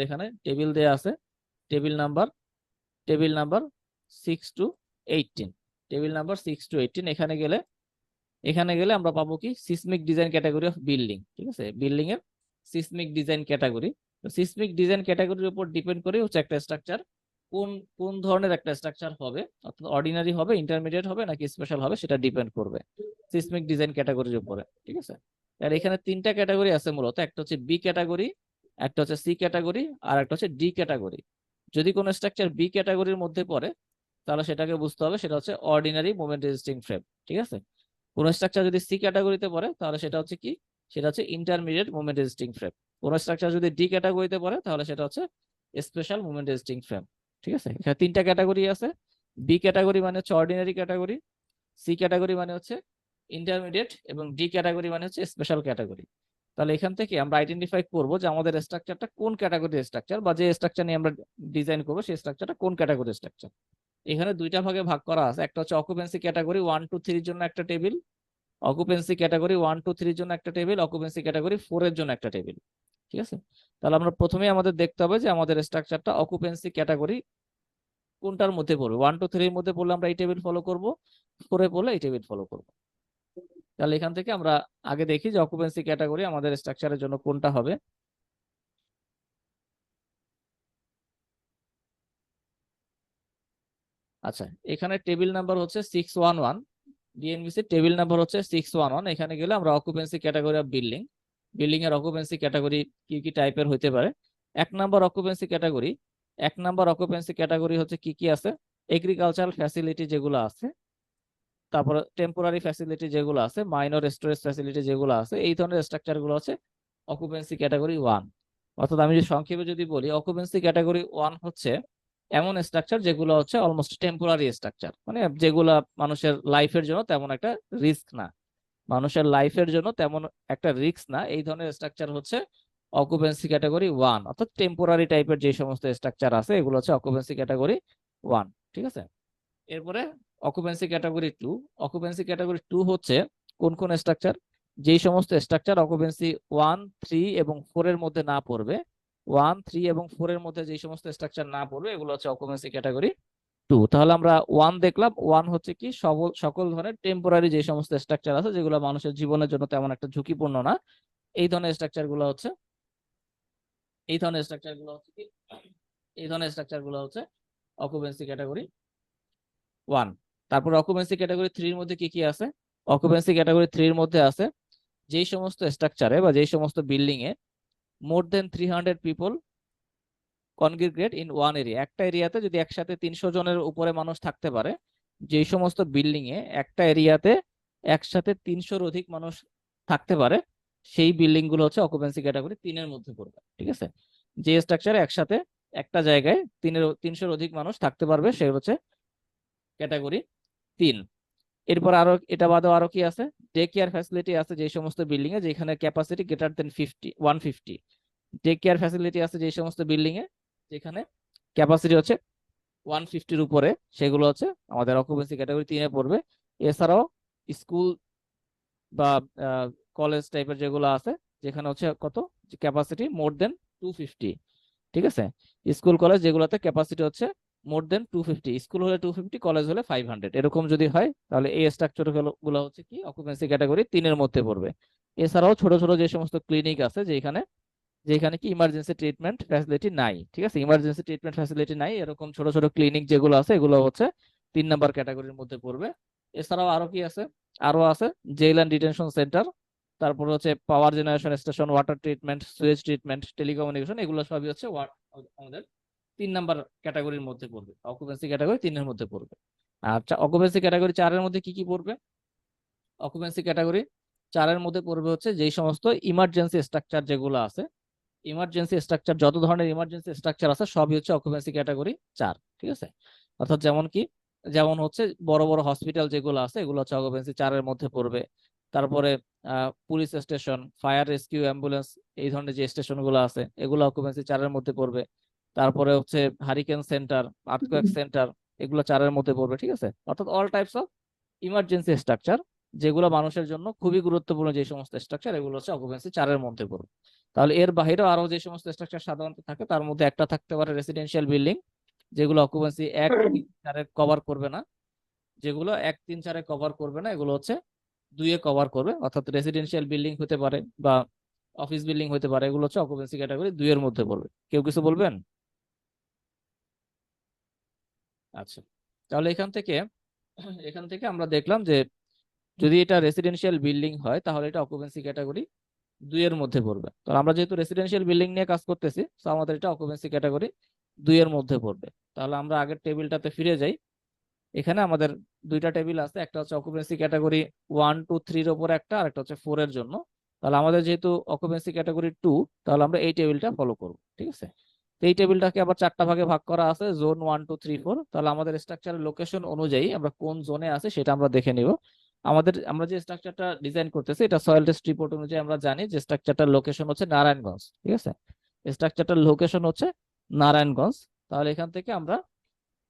এখানে টেবিল দেয়া আছে। Table number table number 6 to 18, table number 6 to 18। এখানে গেলে আমরা পাবো কি? Seismic design category of building. ঠিক আছে, বিল্ডিং এর seismic design category. Seismic design ক্যাটাগরির উপর ডিপেন্ড করে হচ্ছে একটা স্ট্রাকচার কোন কোন ধরনের একটা স্ট্রাকচার হবে, অর্থাৎ অর্ডিনারি হবে, ইন্টারমিডিয়েট হবে নাকি স্পেশাল হবে, সেটা ডিপেন্ড করবে সিসমিক ডিজাইন ক্যাটাগরির উপরে। ঠিক আছে, আর এখানে তিনটা ক্যাটাগরি আছে মূলত, একটা হচ্ছে বি ক্যাটাগরি, একটা হচ্ছে সি ক্যাটাগরি, আর একটা হচ্ছে ডি ক্যাটাগরি। যদি কোনো স্ট্রাকচার বি ক্যাটাগরির মধ্যে পড়ে, তাহলে সেটাকে বুঝতে হবে সেটা হচ্ছে অর্ডিনারি মোমেন্ট রেজিস্টিং ফ্রেম। ঠিক আছে, কোন স্ট্রাকচার যদি সি ক্যাটাগরিতে পড়ে তাহলে সেটা হচ্ছে কি? সেটা হচ্ছে ইন্টারমিডিয়েট মোমেন্ট রেজিস্টিং ফ্রেম। কোন স্ট্রাকচার যদি ডি ক্যাটাগরিতে পড়ে তাহলে সেটা হচ্ছে স্পেশাল মোমেন্ট রেজিস্টিং ফ্রেম। ঠিক আছে, এখানে তিনটা ক্যাটাগরি আছে। বি ক্যাটাগরি মানে হচ্ছে অর্ডিনারি ক্যাটাগরি, সি ক্যাটাগরি মানে হচ্ছে ইন্টারমিডিয়েট, এবং ডি ক্যাটাগরি মানে হচ্ছে স্পেশাল ক্যাটাগরি। তাহলে এখান থেকে আমরা আইডেন্টিফাই করব যে আমাদের স্ট্রাকচারটা কোন ক্যাটাগরির স্ট্রাকচার, বা যে স্ট্রাকচার নিয়ে আমরা ডিজাইন করবো সেই স্ট্রাকচারটা কোন ক্যাটাগরির স্ট্রাকচার। এখানে দুইটা ভাগে ভাগ করা আছে, একটা হচ্ছে অকুপেন্সি ক্যাটাগরি 1 to 3 জন্য একটা টেবিল, অকুপেন্সি ক্যাটাগরি 1 to 3 জন্য একটা টেবিল, অকুপেন্সি ক্যাটাগরি 4 এর জন্য একটা টেবিল। ঠিক আছে, তাহলে আমরা প্রথমেই আমাদের দেখতে হবে যে আমাদের স্ট্রাকচারটা অকুপেন্সি ক্যাটাগরি কোনটার মধ্যে পড়বে। 1 to 3 এর মধ্যে পড়লে আমরা এই টেবিল ফলো করব, 4-এ পড়লে এই টেবিল ফলো করব। তাহলে এখান থেকে আমরা আগে দেখি যে অকুপেন্সি ক্যাটাগরি আমাদের স্ট্রাকচারের জন্য কোনটা হবে। আচ্ছা, এখানে টেবিল নাম্বার হচ্ছে 611, ডিএনবিসি টেবিল নাম্বার হচ্ছে 611। এখানে গেলে আমরা occupancy category of building, building এর অকুপেন্সি ক্যাটাগরি কি কি টাইপের হইতে পারে। এক নাম্বার অকুপেন্সি ক্যাটাগরি, এক নাম্বার অকুপেন্সি ক্যাটাগরি হচ্ছে কি কি আছে? এগ্রিকালচারাল ফ্যাসিলিটি যেগুলো আছে, তারপরে টেম্পোরারি ফ্যাসিলিটি যেগুলো আছে, মাইনর স্টোরেজ ফ্যাসিলিটি যেগুলো আছে, এই ধরনের স্ট্রাকচার গুলো হচ্ছে অকুপেন্সি ক্যাটাগরি 1। অর্থাৎ আমি সংক্ষেপে যদি বলি, অকুপেন্সি ক্যাটাগরি 1 হচ্ছে এমন স্ট্রাকচার যেগুলো হচ্ছে অলমোস্ট টেম্পোরারি স্ট্রাকচার, মানে যেগুলা মানুষের লাইফের জন্য তেমন একটা রিস্ক না, মানুষের লাইফের জন্য তেমন একটা রিস্ক না, এই ধরনের স্ট্রাকচার হচ্ছে অকুপেন্সি ক্যাটাগরি 1। অর্থাৎ টেম্পোরারি টাইপের যে সমস্ত স্ট্রাকচার আছে এগুলো হচ্ছে অকুপেন্সি ক্যাটাগরি 1। ঠিক আছে, এরপরে অকুপেন্সি ক্যাটাগরি 2। অকুপেন্সি ক্যাটাগরি 2 হচ্ছে কোন কোন স্ট্রাকচার? যেই সমস্ত স্ট্রাকচার অকুপেন্সি 1, 3 এবং 4 এর মধ্যে না পড়বে, 1, 3 এবং 4 এর মধ্যে যেই সমস্ত স্ট্রাকচার না পড়বে এগুলো হচ্ছে অকুপেন্সি ক্যাটাগরি 2। তাহলে আমরা 1 দেখলাম। 1 হচ্ছে কি? সকল ধরনের টেম্পোরারি যে সমস্ত স্ট্রাকচার আছে যেগুলো মানুষের জীবনের জন্য তেমন একটা ঝুঁকিপূর্ণ না, এই ধরনের স্ট্রাকচার গুলো হচ্ছে এই ধরনের স্ট্রাকচার গুলো হচ্ছে কি এই ধরনের স্ট্রাকচার গুলো হচ্ছে অকুপেন্সি ক্যাটাগরি 1। তারপর অকুপেন্সি ক্যাটাগরি 3 এর মধ্যে কি কি আছে? অকুপেন্সি ক্যাটাগরি 3 এর মধ্যে আছে যেই সমস্ত স্ট্রাকচারে বা যেই সমস্ত বিল্ডিং এ more than 300 people congregate in one area, একটা এরিয়াতে যদি একসাথে 300 জনের উপরে মানুষ থাকতে পারে, যেই সমস্ত বিল্ডিং এ একটা এরিয়াতে একসাথে 300-র অধিক মানুষ থাকতে পারে, সেই বিল্ডিং গুলো হচ্ছে অকুপেন্সি ক্যাটাগরি 3 এর মধ্যে পড়বে। ঠিক আছে, যে স্ট্রাকচারে একসাথে একটা জায়গায় 300-র অধিক মানুষ থাকতে পারবে সে হচ্ছে ক্যাটাগরি 3। এরপর আরো এটা বাদেও আরো কি আছে, ডে কেয়ার ফ্যাসিলিটি আছে যে সমস্ত বিল্ডিং এ যেখানে capacity greater than 150। Day care facility আছে যে সমস্ত বিল্ডিং এ যেখানে ক্যাপাসিটি হচ্ছে 150-র উপরে, সেগুলো হচ্ছে আমাদের অকুপেন্সি ক্যাটাগরি 3-এ পড়বে। এছাড়াও স্কুল বা কলেজ টাইপের যেগুলো আছে যেখানে হচ্ছে কত ক্যাপাসিটি মোর দেন 250, ঠিক আছে। স্কুল কলেজ যেগুলোতে ক্যাপাসিটি হচ্ছে মোর দেন 250, স্কুল হলে 250, কলেজ হলে 500, এরকম যদি হয় তাহলে এই স্ট্রাকচার গুলো হচ্ছে কি অকুপেন্সি ক্যাটাগরি 3-এর মধ্যে পড়বে। এছাড়াও ছোট ছোট যে সমস্ত ক্লিনিক আছে যেখানে যেখানে কি ইমার্জেন্সি ট্রিটমেন্ট ফ্যাসিলিটি নাই, ঠিক আছে, ইমার্জেন্সি ট্রিটমেন্ট ফ্যাসিলিটি নাই, এরকম ছোট ছোট ক্লিনিক যেগুলো আছে এগুলো হচ্ছে 3 নাম্বার ক্যাটাগরির মধ্যে পড়বে। এছাড়াও আরো কি আছে, আরো আছে জেল অ্যান্ড ডিটেনশন সেন্টার, তারপর হচ্ছে পাওয়ার generation station, water treatment, Suez treatment, telecommunication, এগুলো সবই হচ্ছে আমাদের 3 নাম্বার ক্যাটাগরির মধ্যে পড়বে, অকুপেন্সি ক্যাটাগরি 3-এর মধ্যে পড়বে। আর অকুপেন্সি ক্যাটাগরি 4-এর মধ্যে কি কি পড়বে, অকুপেন্সি ক্যাটাগরি 4-এর মধ্যে পড়বে হচ্ছে যেই সমস্ত ইমার্জেন্সি স্ট্রাকচার যেগুলো আছে, ইমার্জেন্সি স্ট্রাকচার যত ধরনের ইমার্জেন্সি স্ট্রাকচার আছে সবই হচ্ছে অকুপেন্সি ক্যাটাগরি 4, ঠিক আছে। অর্থাৎ যেমন কি, যেমন হচ্ছে বড় বড় হসপিটাল যেগুলো আছে এগুলো হচ্ছে অকুপেন্সি 4-এর মধ্যে পড়বে। তারপরে police station, fire rescue, ambulance, এই ধরনের যে স্টেশন গুলো আছে এগুলো অকুপেন্সি 4-এর মধ্যে পড়বে। তারপরে হচ্ছে হারিকেন সেন্টার, আর্থকোয়েক সেন্টার, এগুলো 4-এর মধ্যে পড়বে, ঠিক আছে। অর্থাৎ all types of emergency structure যেগুলো মানুষের জন্য খুবই গুরুত্বপূর্ণ যে সমস্ত স্ট্রাকচার এগুলো হচ্ছে অকুপেন্সি 4-এর মধ্যে পড়বে। তাহলে এর বাইরেও আরো যে সমস্ত স্ট্রাকচার সাধারণত থাকে তার মধ্যে একটা থাকতে পারে রেসিডেন্সিয়াল বিল্ডিং, যেগুলো অকুপেন্সি 1, 3, 4-এ কভার করবে না, যেগুলো 1, 3, 4-এ কভার করবে না এগুলো হচ্ছে 2-এ কভার করবে। অর্থাৎ রেসিডেন্সিয়াল বিল্ডিং হতে পারে বা অফিস বিল্ডিং হতে পারে, এগুলো হচ্ছে অকুপেন্সি ক্যাটাগরি 2-এর মধ্যে পড়বে। কেউ কিছু বলবেন? আচ্ছা, তাহলে এখান থেকে আমরা দেখলাম যে যদি এটা রেসিডেন্সিয়াল বিল্ডিং হয় তাহলে এটা অকুপেন্সি ক্যাটাগরি 2-এর মধ্যে পড়বে। তো আমরা যেহেতু রেসিডেন্সিয়াল বিল্ডিং নিয়ে কাজ করতেছি তো আমাদের এটা অকুপেন্সি ক্যাটাগরি 2-এর মধ্যে পড়বে। তাহলে আমরা আগের টেবিলটাতে ফিরে যাই। এখানে আমাদের দুইটা টেবিল আছে, একটা হচ্ছে অকুপেন্সি ক্যাটাগরি 1, 2, 3-র উপর একটা, আর একটা হচ্ছে 4-এর জন্য। তাহলে আমাদের যেহেতু অকুপেন্সি ক্যাটাগরি 2, তাহলে আমরা এই টেবিলটা ফলো করব, ঠিক আছে। তো এই টেবিলটাকে আবার 4টা ভাগে ভাগ করা আছে, জোন 1, 2, 3, 4। তাহলে আমাদের স্ট্রাকচারের লোকেশন অনুযায়ী আমরা কোন জোনে আছে সেটা আমরা দেখে নিব। আমরা যে স্ট্রাকচারটা ডিজাইন করতেছি এটা সয়েল টেস্ট রিপোর্ট অনুযায়ী আমরা জানি যে স্ট্রাকচারটার লোকেশন হচ্ছে নারায়ণগঞ্জ, ঠিক আছে। স্ট্রাকচারটার লোকেশন হচ্ছে নারায়ণগঞ্জ। তাহলে এখান থেকে আমরা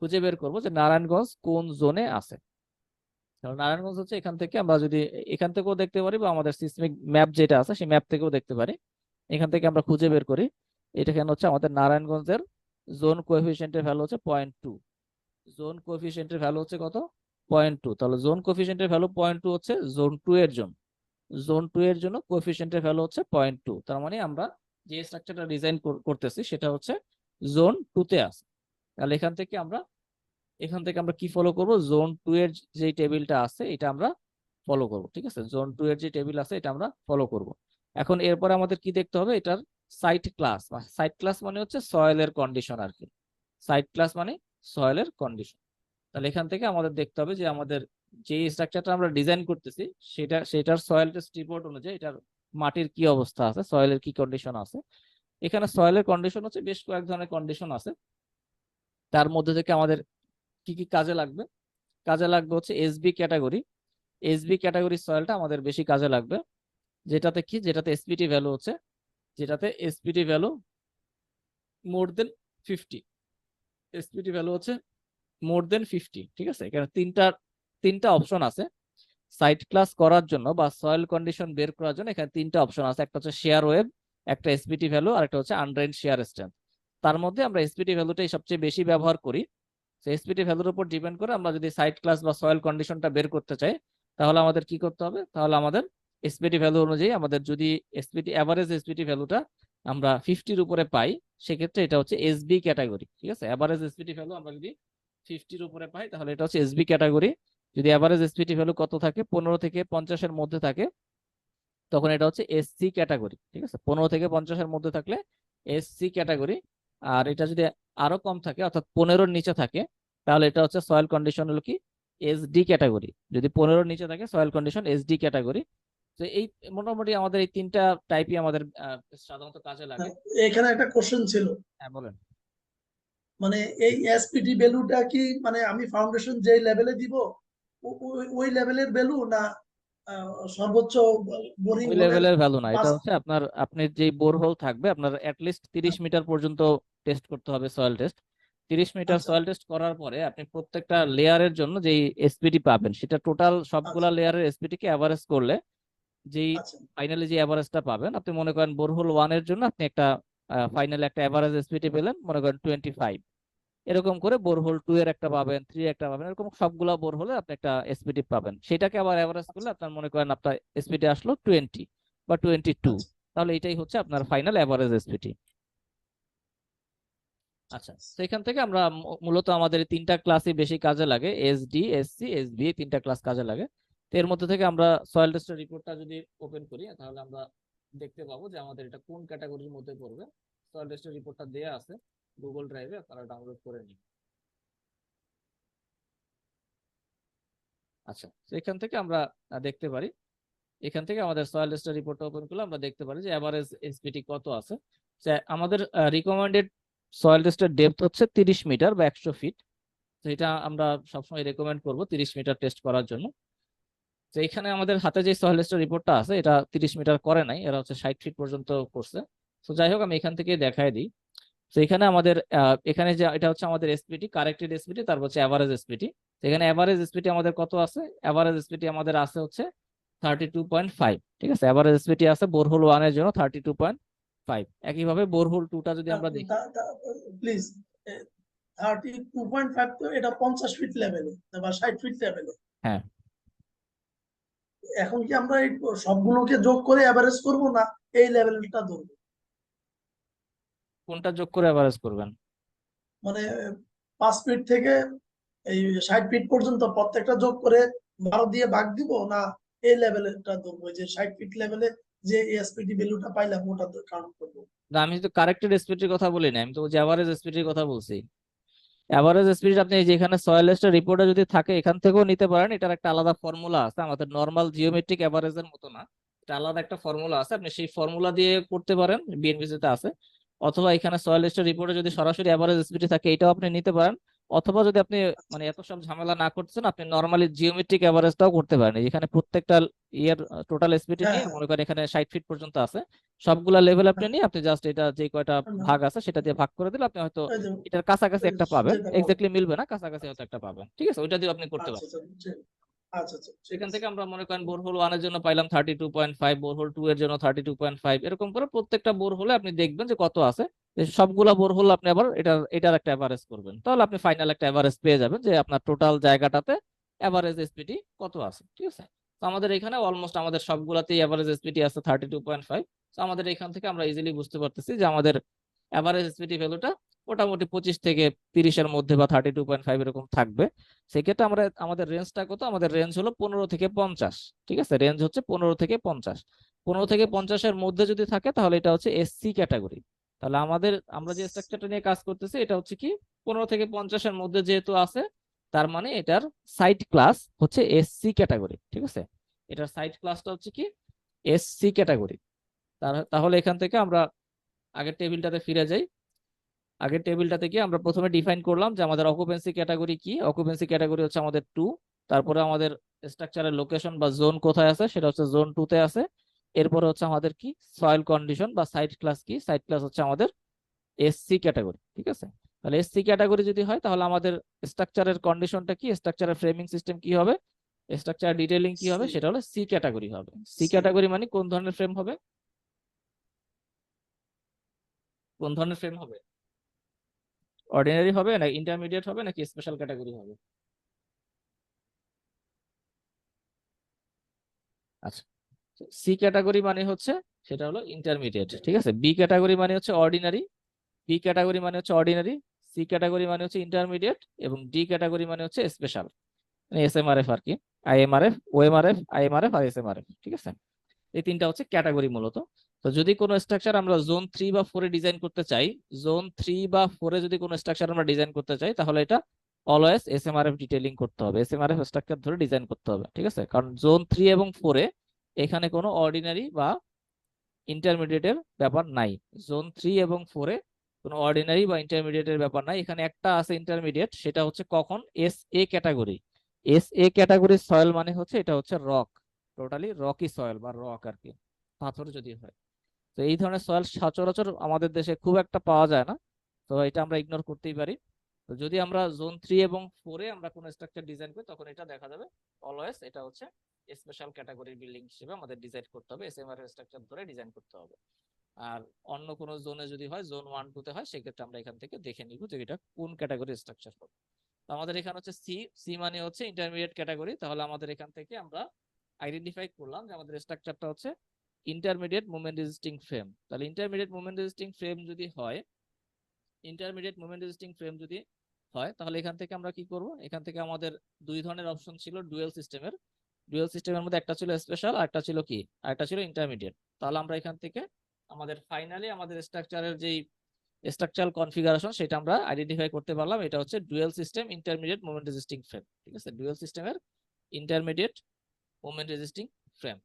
খুঁজে বের করবো যে নারায়ণগঞ্জ কোন জোনে আছে। কারণ নারায়ণগঞ্জ হচ্ছে এখান থেকে আমরা যদি এখান থেকেও দেখতে পারি বা আমাদের সিসমিক ম্যাপ যেটা আছে সেই ম্যাপ থেকেও দেখতে পারি। এখান থেকে আমরা খুঁজে বের করি এটা কেন হচ্ছে আমাদের নারায়ণগঞ্জের জোন কোএফিসিয়েন্টের ভ্যালু হচ্ছে 0.2। জোন কোএফিসিয়েন্টের ভ্যালু হচ্ছে কত? 0.2। তাহলে জোন কোএফিসিয়েন্টের ভ্যালু 0.2 হচ্ছে জোন 2 এর জন্য। জোন 2 এর জন্য কোএফিসিয়েন্টের ভ্যালু হচ্ছে 0.2। তার মানে আমরা যে স্ট্রাকচারটা ডিজাইন করতেছি সেটা হচ্ছে জোন 2 তে আছে। তাহলে এখান থেকে আমরা কি ফলো করব, জোন 2 এর যে টেবিলটা আছে এটা আমরা ফলো করব, ঠিক আছে। জোন 2 এর যে টেবিল আছে এটা আমরা ফলো করব। এখন এরপর আমাদের কি দেখতে হবে, এটার সাইট ক্লাস। সাইট ক্লাস মানে হচ্ছে সয়েলের কন্ডিশন আর কি। সাইট ক্লাস মানে সয়েলের কন্ডিশন। তাহলে এখান থেকে আমাদের দেখতে হবে যে আমাদের যে স্ট্রাকচারটা আমরা ডিজাইন করতেছি সেটার সয়েল টেস্ট রিপোর্ট অনুযায়ী এটার মাটির কি অবস্থা আছে, সয়েলের কি কন্ডিশন আছে। এখানে সয়েলের কন্ডিশন হচ্ছে বেশ কয়েক ধরনের কন্ডিশন আছে। তার মধ্যে থেকে আমাদের কি কি কাজে লাগবে, কাজে লাগবে হচ্ছে এসবি ক্যাটাগরি। এসবি ক্যাটাগরি সয়েলটা আমাদের বেশি কাজে লাগবে, যেটাতে এসপিটি ভ্যালু হচ্ছে, যেটাতে এসপিটি ভ্যালু মোর দেন 50। এসপিটি ভ্যালু হচ্ছে মোর দেন 50, ঠিক আছে। এখানে তিনটা অপশন আছে সাইট ক্লাস করার জন্য বা সয়েল কন্ডিশন বের করার জন্য। এখানে তিনটা অপশন আছে, একটা হচ্ছে শেয়ার ওয়েভ, একটা এসপিটি ভ্যালু, আর একটা হচ্ছে আনড্রেইনড শেয়ার স্ট্রেংথ। তার মধ্যে আমরা এসপিটি ভ্যালুটাই সবচেয়ে বেশি ব্যবহার করি। এসপিটি ভ্যালুর উপর ডিপেন্ড করে আমরা যদি সাইট ক্লাস বা সয়েল কন্ডিশনটা বের করতে চাই তাহলে আমাদের কি করতে হবে, তাহলে আমাদের এসপিটি ভ্যালু অনুযায়ী আমাদের যদি এভারেজ এসপিটি ভ্যালুটা আমরা 50-র উপরে পাই সেক্ষেত্রে এটা হচ্ছে এসবি ক্যাটাগরি, ঠিক আছে। এভারেজ এসপিটি ভ্যালু আমরা যদি 50-র উপরে পাই তাহলে এটা হচ্ছে এসবি ক্যাটাগরি। যদি এভারেজ এসপিটি ভ্যালু কত থাকে, 15 থেকে 50-এর মধ্যে থাকে, তখন এটা হচ্ছে এসসি ক্যাটাগরি, ঠিক আছে। 15 থেকে 50-এর মধ্যে থাকলে এসসি ক্যাটাগরি। আর এটা যদি আরো কম থাকে অর্থাৎ 15-র নিচে থাকে তাহলে এটা হচ্ছে সয়েল কন্ডিশন হলো কি এসডি ক্যাটাগরি। যদি 15-র নিচে থাকে সয়েল কন্ডিশন এসডি ক্যাটাগরি। তো এই মোটামুটি আমাদের এই তিনটা টাইপই আমাদের সাধারণত কাজে লাগে। এখানে একটা কোশ্চেন ছিল, হ্যাঁ বলেন। মানে এই এসপিটি ভ্যালুটা কি মানে আমি ফাউন্ডেশন যে লেভেলে দিব ওই লেভেলের ভ্যালু না সর্বোচ্চ বোরিং ওই হলে লেভেলের ভ্যালু না, এটা 5? হচ্ছে আপনার যে বোরহোল থাকবে আপনার অ্যাটলিস্ট 30 মিটার পর্যন্ত টেস্ট করতে হবে সয়েল টেস্ট। 30 মিটার আচ্ছা সয়েল টেস্ট করার পরে আপনি প্রত্যেকটা লেয়ারের জন্য যেই এসপিটি পাবেন সেটা টোটাল সবগুলা আচ্ছা লেয়ারের এসপিটি কে অ্যাভারেজ করলে যেই আচ্ছা ফাইনালি যে অ্যাভারেজটা পাবেন, আপনি মনে করেন বোরহোল 1 এর জন্য আপনি একটা ফাইনালি একটা অ্যাভারেজ এসপিটি পেলেন মনে করেন 25। এরকম করে বোরহোল 2 এর একটা পাবেন, 3 একটা পাবেন, এরকম সবগুলা বোরহোলে আপনি একটা এসপিটি পাবেন। সেটাকে আবার অ্যাভারেজ করলে আচ্ছা আপনার মনে করেন আপনার এসপিটি আসলো 20 বা 22। আচ্ছা তাহলে এটাই হচ্ছে আপনার ফাইনাল অ্যাভারেজ এসপিটি। আচ্ছা, সেখান থেকে আমরা মূলত আমাদের এই তিনটা ক্লাসই বেশি কাজে লাগে, এসডি, এসসি, এসবি, এই তিনটা ক্লাস কাজে লাগে। তো এর মধ্যে থেকে আমরা সয়েল টেস্টের রিপোর্টটা যদি ওপেন করি তাহলে আমরা দেখতে পাবো যে আমাদের এটা কোন ক্যাটাগরির মধ্যে পড়বে। সয়েল টেস্টের রিপোর্টটা দেয়া আছে গুগল ড্রাইভে, আপনারা ডাউনলোড করে নিন। আচ্ছা, তো এখান থেকে আমরা দেখতে পারি, এখান থেকে আমাদের সয়েল টেস্টের রিপোর্টটা ওপেন করলে আমরা দেখতে পারি যে এভারেজ এসপিটি কত আছে। যে আমাদের রিকমেন্ডেড সয়েল টেস্টের ডেপথ হচ্ছে 30 মিটার বা 100 ফিট। তো এটা আমরা সবসময় রেকমেন্ড করব 30 মিটার টেস্ট করার জন্য। তো এখানে আমাদের হাতে যে সয়েল টেস্টের রিপোর্টটা আছে এটা 30 মিটার করে নাই, এরা হচ্ছে 60 ফিট পর্যন্ত করছে। তো যাই হোক আমি এখান থেকে দেখাই দিই। তো এখানে আমাদের এখানে যে এটা হচ্ছে আমাদের এসপিটি, কারেক্টেড এসপিটি, তারপর হচ্ছে এভারেজ এসপিটি। এখানে এভারেজ এসপিটি আমাদের কত আছে? এভারেজ এসপিটি আমাদের আছে হচ্ছে 32.5। ঠিক আছে, এভারেজ এসপিটি আছে বোরহোল 1 এর জন্য 32.5। একইভাবে বোরহোল 2টা যদি আমরা দেখি, প্লিজ 32.5 তো এটা 50 ফিট লেভেলে বা 60 ফিট লেভেলে। হ্যাঁ এখন কি আমরা এই সবগুলোকে যোগ করে এভারেজ করব না এই লেভেলটা ধরবো? কোনটা যোগ করে এভারেজ করবেন? মানে 5 ফিট থেকে এই 60 ফিট পর্যন্ত প্রত্যেকটা যোগ করে 12 দিয়ে ভাগ দিব, না এই লেভেলটা ধরবো যে 60 ফিট লেভেলে যে এসপিডি ভ্যালুটা পাইলাম ওটা কাউন্ট করবো? না, আমি তো কারেক্টেড এসপিটির কথা বলি না, আমি তো এভারেজ এসপিটির কথা বলছি। এভারেজ স্পিড আপনি যেখানে সয়েল টেস্টের রিপোর্টে যদি থাকে এখান থেকেও নিতে পারেন, এটার একটা আলাদা ফর্মুলা আছে, আমাদের নর্মাল জিওমেট্রিক এভারেজের মতো না, এটা আলাদা একটা ফর্মুলা আছে, আপনি সেই ফর্মুলা দিয়ে করতে পারেন, বিএনপিসি তে আছে। অথবা এখানে সয়েল টেস্টের রিপোর্টে যদি সরাসরি এভারেজ স্পিড থাকে এটাও আপনি নিতে পারেন। অথবা যদি আপনি মানে এত সব ঝামেলা না করতেছেন, আপনি নর্মালি জিওমেট্রিক এভারেজটাও করতে পারেন। এখানে প্রত্যেকটা ইয়ের টোটাল স্পিড হ্যাঁ নিয়ে হ্যাঁ মনে করেন এখানে 60 ফিট পর্যন্ত আছে, সবগুলা লেভেল আপনি হ্যাঁ, নিয়ে আপনি জাস্ট এটা যে কয়টা না, ভাগ আছে সেটা দিয়ে ভাগ করে দিলে আপনি হয়তো এই যে এটার কাছাকাছি একটা পাবেন, যেটা বল। এক্স্যাক্টলি মিলবে না, কাছাকাছি হয়তো একটা পাবেন। ঠিক আছে, ওইটা দিয়ে আপনি করতে আচ্ছা পারেন। আচ্ছা আচ্ছা আচ্ছা ঠিক এখান আছে। থেকে আমরা মনে করেন বোরহোল 1 এর জন্য পাইলাম 32.5, বোরহোল 2 এর জন্য 32.5, এরকম করে প্রত্যেকটা বোরহোলে আপনি দেখবেন যে কত আছে। যে সবগুলা বোরহোল আপনি আবার এটার একটা এভারেজ করবেন, তাহলে আপনি ফাইনাল একটা এভারেজ পেয়ে যাবেন যে আপনার টোটাল জায়গাটাতে এভারেজ এসপিটি কত আছে। ঠিক আছে, তো আমাদের এখানে অলমোস্ট আমাদের সবগুলাতেই এভারেজ এসপিটি আছে 32.5। তো আমাদের এখান থেকে আমরা ইজিলি বুঝতে পারতেছি যে আমাদের এভারেজ এসপিটি ভ্যালুটা মোটামুটি 25 থেকে 30 এর মধ্যে বা 32.5 এরকম থাকবে। সেক্ষেত্রে আমরা আমাদের রেঞ্জটা কত? আমাদের রেঞ্জ হলো 15 থেকে 50। ঠিক আছে, রেঞ্জ হচ্ছে 15 থেকে 50। 15 থেকে 50 এর মধ্যে যদি থাকে তাহলে এটা হচ্ছে এসসি ক্যাটাগরি। তাহলে আমরা যে স্ট্রাকচারটা নিয়ে কাজ করতেছি এটা হচ্ছে কি 15 থেকে 50 এর মধ্যে যেহেতু আছে, তার মানে এটার সাইট ক্লাস হচ্ছে এসসি ক্যাটাগরি। ঠিক আছে, এটার সাইট ক্লাসটা হচ্ছে কি এসসি ক্যাটাগরি। তাহলে এখান থেকে আমরা আগের টেবিলটাতে ফিরে যাই। আগের টেবিলটাতে গিয়ে আমরা প্রথমে ডিফাইন করলাম যে আমাদের অকুপেন্সি ক্যাটাগরি কি। অকুপেন্সি ক্যাটাগরি হচ্ছে আমাদের 2। তারপরে আমাদের স্ট্রাকচারের লোকেশন বা জোন কোথায় আছে সেটা হচ্ছে জোন 2 তে আছে। এরপরে হচ্ছে আমাদের কি সয়েল কন্ডিশন বা সাইট ক্লাস কি, সাইট ক্লাস হচ্ছে আমাদের এসসি ক্যাটাগরি। ঠিক আছে, তাহলে এসসি ক্যাটাগরি যদি হয় তাহলে আমাদের স্ট্রাকচারের কন্ডিশনটা কি, স্ট্রাকচারের ফ্রেমিং সিস্টেম কি হবে, স্ট্রাকচার ডিটেইলিং কি হবে, সেটা হলো সি ক্যাটাগরি হবে। সি ক্যাটাগরি মানে কোন ধরনের ফ্রেম হবে? কোন ধরনের ফ্রেম হবে? অর্ডিনারি হবে না ইন্টারমিডিয়েট হবে নাকি স্পেশাল ক্যাটাগরি হবে? আচ্ছা, সি ক্যাটাগরি মানে হচ্ছে সেটা হলো ইন্টারমিডিয়েট। ঠিক আছে, বি ক্যাটাগরি মানে হচ্ছে অর্ডিনারি, বি ক্যাটাগরি মানে হচ্ছে অর্ডিনারি, সি ক্যাটাগরি মানে হচ্ছে ইন্টারমিডিয়েট, এবং ডি ক্যাটাগরি মানে হচ্ছে স্পেশাল, মানে এসএমআরএফ আর কি, আইএমআরএফ, ওএমআরএফ, আইএমআরএফ আর এসএমআরএফ। ঠিক আছে, এই তিনটা হচ্ছে ক্যাটাগরি মূলত। তো যদি কোনো স্ট্রাকচার আমরা জোন 3 বা 4 এ ডিজাইন করতে চাই, জোন 3 বা 4 এ যদি কোনো স্ট্রাকচার আমরা ডিজাইন করতে চাই তাহলে এটা অলওয়েজ এসএমআরএফ ডিটেইলিং করতে হবে, এসএমআরএফ স্ট্রাকচার ধরে ডিজাইন করতে হবে। ঠিক আছে, কারণ জোন 3 এবং 4 এ এখানে কোনো অর্ডিনারি বা ইন্টারমিডিয়েটের ব্যাপার নাই। জোন 3 এবং 4 এ কোনো অর্ডিনারি বা ইন্টারমিডিয়েটের ব্যাপার নাই। এখানে একটা আছে ইন্টারমিডিয়েট, সেটা হচ্ছে কখন S A category. S A ক্যাটাগরির সয়েল মানে হচ্ছে এটা হচ্ছে রক, টোটালি রকি সয়েল বা রক আর কি, পাথর যদি হয়। তো এই ধরনের সয়েল সচরাচর আমাদের দেশে খুব একটা পাওয়া যায় না, তো এটা আমরা ইগনোর করতেই পারি। তো যদি আমরা জোন 3 এবং 4-এ আমরা কোনো স্ট্রাকচার ডিজাইন করি তখন এটা দেখা যাবে অলওয়েজ এটা হচ্ছে স্পেশাল ক্যাটাগরির বিল্ডিং হিসেবে আমাদের ডিজাইন করতে হবে, এসএমআর স্ট্রাকচার ধরে ডিজাইন করতে হবে। আর অন্য কোনো জোনে যদি হয়, জোন 1-2-তে হয়, সেক্ষেত্রে আমরা এখান থেকে দেখে নিব যে এটা কোন ক্যাটাগরির স্ট্রাকচার হবে। তো আমাদের এখানে হচ্ছে সি, সি মানে হচ্ছে ইন্টারমিডিয়েট ক্যাটাগরি। তাহলে আমাদের এখান থেকে আমরা আইডেন্টিফাই করলাম যে আমাদের স্ট্রাকচারটা হচ্ছে ইন্টারমিডিয়েট মুভমেন্ট রেজিস্টিং ফ্রেম। তাহলে ইন্টারমিডিয়েট মুভমেন্ট রেজিস্টিং ফ্রেম যদি হয়, ইন্টারমিডিয়েট মুভমেন্ট রেজিস্টিং ফ্রেম যদি হয়, তাহলে এখান থেকে আমরা কি করব, এখান থেকে আমাদের দুই ধরনের অপশন ছিল ডুয়েল সিস্টেমের। ডুয়েল সিস্টেমের মধ্যে একটা ছিল স্পেশাল আর একটা ছিল কি, আর একটা ছিল ইন্টারমিডিয়েট। তাহলে আমরা এখান থেকে আমাদের ফাইনালি আমাদের স্ট্রাকচারের যেই স্ট্রাকচারাল কনফিগারেশন সেটা আমরা আইডেন্টিফাই করতে পারলাম, এটা হচ্ছে dual system intermediate movement resisting frame. ঠিক আছে, ডুয়েল সিস্টেমের ইন্টারমিডিয়েট মুভমেন্ট রেজিস্টিং ফ্রেম।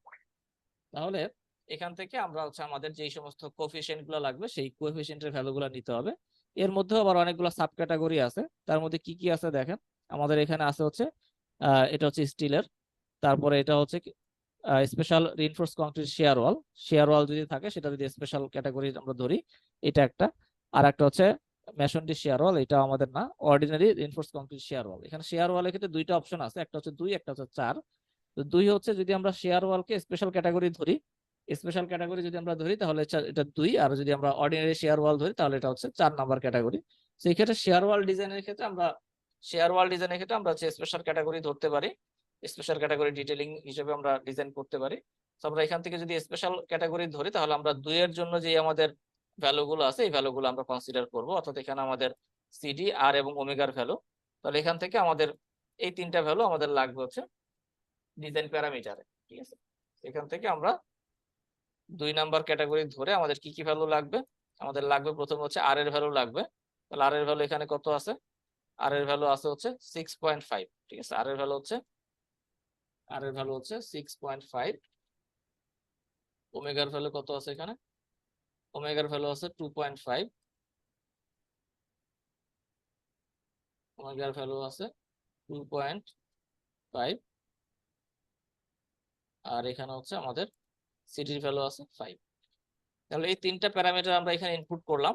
তাহলে এখান থেকে আমরা হচ্ছে আমাদের যেই সমস্ত কোএফিসিয়েন্ট গুলো লাগবে সেই কোএফিসিয়েন্টের ভ্যালুগুলো নিতে হবে। এর মধ্যেও আবার অনেকগুলো সাব ক্যাটাগরি আছে, তার মধ্যে কি কি আছে দেখেন। আমাদের এখানে আছে হচ্ছে এটা হচ্ছে স্টিলের, তারপরে এটা হচ্ছে স্পেশাল রিইনফোর্স কংক্রিট শেয়ার ওয়াল। শেয়ার ওয়াল যদি থাকে সেটা যদি স্পেশাল ক্যাটাগরি আমরা ধরি, এটা একটা। আর একটা হচ্ছে মেশনরি শেয়ার ওয়াল, এটা আমাদের না, অর্ডিনারি রিইনফোর্স কংক্রিট শেয়ার ওয়াল। এখানে শেয়ার ওয়ালের ক্ষেত্রে দুইটা অপশন আছে, একটা হচ্ছে 2, একটা হচ্ছে 4। তো 2 হচ্ছে যদি আমরা শেয়ার ওয়ালকে স্পেশাল ক্যাটাগরি ধরি, স্পেশাল ক্যাটাগরি যদি আমরা ধরি তাহলে এটা 2, আর যদি আমরা অর্ডিনারি শেয়ার ওয়াল ধরি তাহলে এটা হচ্ছে 4 নাম্বার ক্যাটাগরি। তো এই ক্ষেত্রে শেয়ার ওয়াল ডিজাইনের ক্ষেত্রে আমরা হচ্ছে স্পেশাল ক্যাটাগরি ধরতে পারি, স্পেশাল ক্যাটাগরি ডিটেইলিং হিসেবে আমরা ডিজাইন করতে পারি। তো আমরা এখান থেকে যদি স্পেশাল ক্যাটাগরি ধরি তাহলে আমরা 2 এর জন্য যে আমাদের ভ্যালুগুলো আছে এই ভ্যালুগুলো আমরা কনসিডার করব, অর্থাৎ এখানে আমাদের সিডি, আর এবং ওমেগার ভ্যালু। তাহলে এখান থেকে আমাদের এই তিনটা ভ্যালু আমাদের লাগবে হচ্ছে ডিজাইন প্যারামিটারে। ঠিক আছে, এখান থেকে আমরা 2 নাম্বার ক্যাটাগরি ধরে আমাদের কি কি ভ্যালু লাগবে, আমাদের লাগবে প্রথমে হচ্ছে আর এর ভ্যালু লাগবে। তাহলে আর এর ভ্যালু এখানে কত আছে, আর এর ভ্যালু আছে হচ্ছে 6.5। ঠিক আছে, আর এর ভ্যালু হচ্ছে 6.5। ওমেগার ভ্যালু কত আছে এখানে, ওমেগার ভ্যালু আছে 2.5, ওমেগার ভ্যালু আছে 2.5। আর এখানে হচ্ছে আমাদের সিটির ভ্যালু আছে 5। তাহলে এই তিনটা প্যারামিটার আমরা এখানে ইনপুট করলাম।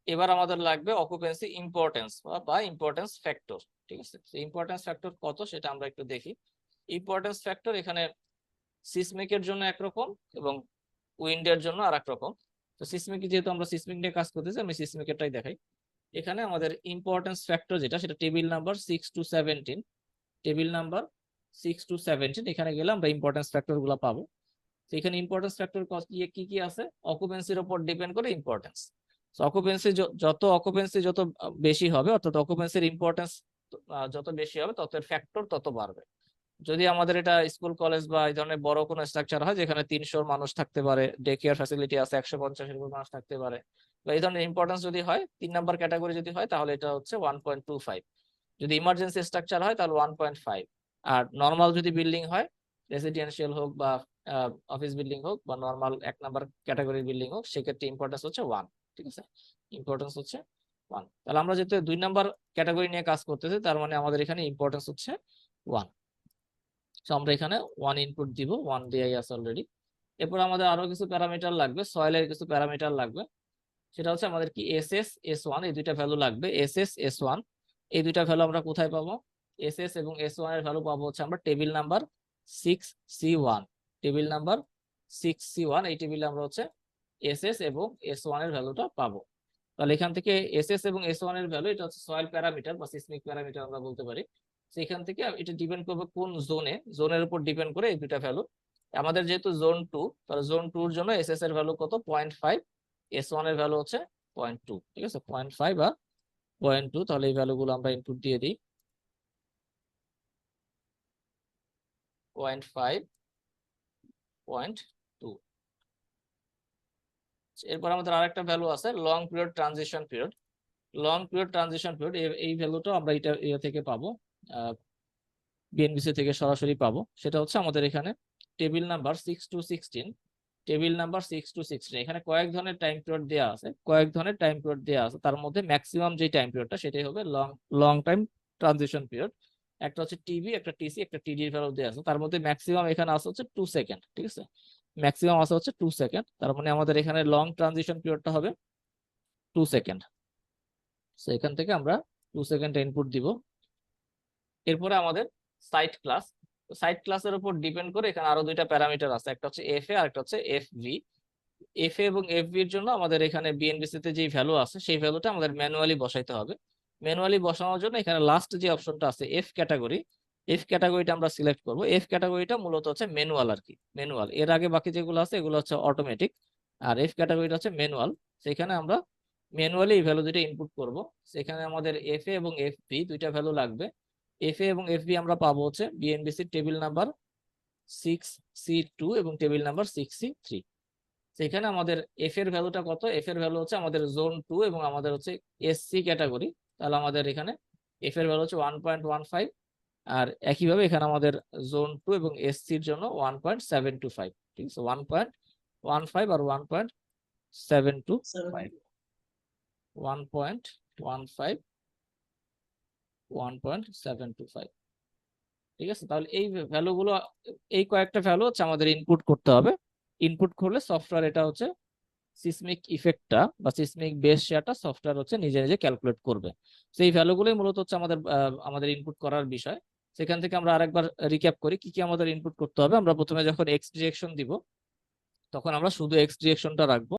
এবার আমাদের লাগবে অকুপেন্সি ইম্পর্টেন্স বা ইম্পর্টেন্স ফ্যাক্টর। ঠিক আছে, ইম্পর্টেন্স ফ্যাক্টর কত সেটা আমরা একটু দেখি। ইম্পর্টেন্স ফ্যাক্টর এখানে সিসমিকের জন্য একরকম এবং উইন্ডের জন্য আর এক রকম। তো সিসমিক, যেহেতু আমরা সিসমিক নিয়ে কাজ করতেছি, আমি সিসমিকেরটাই দেখাই। এখানে আমাদের ইম্পর্টেন্স ফ্যাক্টর যেটা, সেটা table number 6 to 17, table number 6 to 17, এখানে গেলে আমরা ইম্পর্টেন্স ফ্যাক্টর গুলো পাবো। তো এখানে ইম্পর্টেন্স ফ্যাক্টর কি কি আছে, অকুপেন্সির উপর ডিপেন্ড করে ইম্পর্টেন্স। অকুপেন্সি যত বেশি হবে, অর্থাৎ অকুপেন্সির ইম্পর্টেন্স যত বেশি হবে তত এর ফ্যাক্টর তত বাড়বে। যদি আমাদের এটা স্কুল কলেজ বা এই ধরনের বড় কোনো স্ট্রাকচার হয় যেখানে 300 মানুষ থাকতে পারে, ডে কেয়ার ফ্যাসিলিটি আছে, 150-এর উপর মানুষ থাকতে পারে, বা এই ধরনের ইম্পর্টেন্স যদি হয়, 3 নাম্বার ক্যাটাগরি যদি হয় তাহলে এটা হচ্ছে 1.25। যদি ইমার্জেন্সি স্ট্রাকচার হয় তাহলে 1.5। আর নর্মাল যদি বিল্ডিং হয়, রেসিডেন্সিয়াল হোক বা অফিস বিল্ডিং হোক বা নর্মাল 1 নাম্বার ক্যাটাগরির বিল্ডিং হোক, সেক্ষেত্রে ইম্পর্টেন্স হচ্ছে 1। ঠিক আছে, ইম্পর্টেন্স হচ্ছে 1। তাহলে আমরা যেহেতু 2 নাম্বার ক্যাটাগরি নিয়ে কাজ করতেছি, তার মানে আমাদের এখানে ইম্পর্টেন্স হচ্ছে 1। তো আমরা এখানে 1 ইনপুট দিব, 1 দেয়াই আছে অলরেডি। এরপর আমাদের আরো কিছু প্যারামিটার লাগবে, সয়েলের কিছু প্যারামিটার লাগবে। সেটা হচ্ছে আমাদের কি এসএস S1, এই দুইটা ভ্যালু লাগবে। এসএস S1 এই দুইটা ভ্যালু আমরা কোথায় পাবো, এসএস এবং S1 এর ভ্যালু পাবো হচ্ছে আমরা table number 6C1। Table number 6C1, এই টেবিলে আমরা হচ্ছে এসএস এবং S1 এর ভ্যালুটা পাবো। তাহলে এখান থেকে এসএস এবং S1 এর ভ্যালু, এটা হচ্ছে সয়েল প্যারামিটার বা সিসমিক প্যারামিটার আমরা বলতে পারি। সেখান থেকে এটা ডিপেন্ড করবে কোন জোনে, জোনের উপর ডিপেন্ড করে এই দুইটা ভ্যালু। আমাদের যেহেতু জোন 2, তাহলে জোন 2 এর জন্য এসএস এর ভ্যালু কত, 0.5, S1 এর ভ্যালু হচ্ছে 0.2। ঠিক আছে, 0.5 বা 0.2। তাহলে এই ভ্যালুগুলো আমরা ইনপুট দিয়ে দিই, 0.5, 0.2। এরপর আমাদের আরেকটা ভ্যালু আছে long period transition period. Long period transition period, এই ভ্যালুটা আমরা এটা থেকে পাবো, বিএনবিসি থেকে সরাসরি পাবো। সেটা হচ্ছে আমাদের এখানে table number 6 to 16, table number 6 to 16। এখানে কয়েক ধরনের টাইম পিরিয়ড দেওয়া আছে, তার মধ্যে ম্যাক্সিমাম যে টাইম পিরিয়ডটা সেটাই হবে লং টাইম ট্রানজিশন পিরিয়ড। একটা হচ্ছে টিবি, একটা টিসি, একটা টিডি ভ্যালু দেওয়া আছে। তার মধ্যে ম্যাক্সিমাম এখানে আছে হচ্ছে 2 সেকেন্ড, ঠিক আছে, ম্যাক্সিমাম আছে হচ্ছে 2 সেকেন্ড। তার মানে আমাদের এখানে লং ট্রানজিশন পিরিয়ডটা হবে 2 সেকেন্ড। এখান থেকে আমরা 2 সেকেন্ড ইনপুট দিব। এরপরে আমাদের সাইট ক্লাস, সাইট ক্লাসের উপর ডিপেন্ড করে এখানে আরো দুইটা প্যারামিটার আছে, একটা হচ্ছে এফ এ আর একটা হচ্ছে এফ ভি। এফ এ এবং এফ ভি এর জন্য আমাদের এখানে বিএনবিসি তে যে ভ্যালু আছে সেই ভ্যালুটা আমাদের ম্যানুয়ালি বসাইতে হবে। ম্যানুয়ালি বসানোর জন্য এখানে লাস্ট যে অপশনটা আছে এফ ক্যাটাগরি, এফ ক্যাটাগরিটা আমরা সিলেক্ট করব। এফ ক্যাটাগরিটা মূলত হচ্ছে ম্যানুয়াল আর কি, ম্যানুয়াল। এর আগে বাকি যেগুলো আছে এগুলো হচ্ছে অটোমেটিক, আর এফ ক্যাটাগরিটা হচ্ছে ম্যানুয়াল। সেখানে আমরা ম্যানুয়ালি এই ভ্যালু দুটো ইনপুট করব। সেখানে আমাদের এফ এ এবং এফ ভি দুইটা ভ্যালু লাগবে। এফ এ এবং এফ ভি আমরা পাবো হচ্ছে বিএনবিসি টেবিল নাম্বার 6C2 এবং টেবিল নাম্বার 6C3। সেখানে আমাদের এফ এর ভ্যালুটা কত, এফ এর ভ্যালু হচ্ছে আমাদের জোন 2 এবং আমাদের হচ্ছে এসসি ক্যাটাগরি। তাহলে আমাদের এখানে এফ এর ভ্যালু হচ্ছে 1.15, আর একইভাবে এখানে আমাদের জোন 2 এবং এসসি এর জন্য 1.725, ঠিক আছে, 1.15 আর 1.725, 1.15 1.725, ঠিক আছে। তাহলে এই ভ্যালুগুলো, এই কয়েকটা ভ্যালু হচ্ছে আমাদের ইনপুট করতে হবে। ইনপুট করলে সফটওয়্যার এটা হচ্ছে সিসমিক ইফেক্টটা বা সিসমিক বেস শেয়ারটা সফটওয়্যার হচ্ছে নিজে নিজে ক্যালকুলেট করবে। সেই ভ্যালুগুলোই মূলত হচ্ছে আমাদের ইনপুট করার বিষয়। সেখান থেকে আমরা আরেকবার রিক্যাপ করি কি কি আমাদের ইনপুট করতে হবে। আমরা প্রথমে যখন এক্স ডিরেকশন দিব তখন আমরা শুধু এক্স ডিরেকশনটা রাখবো।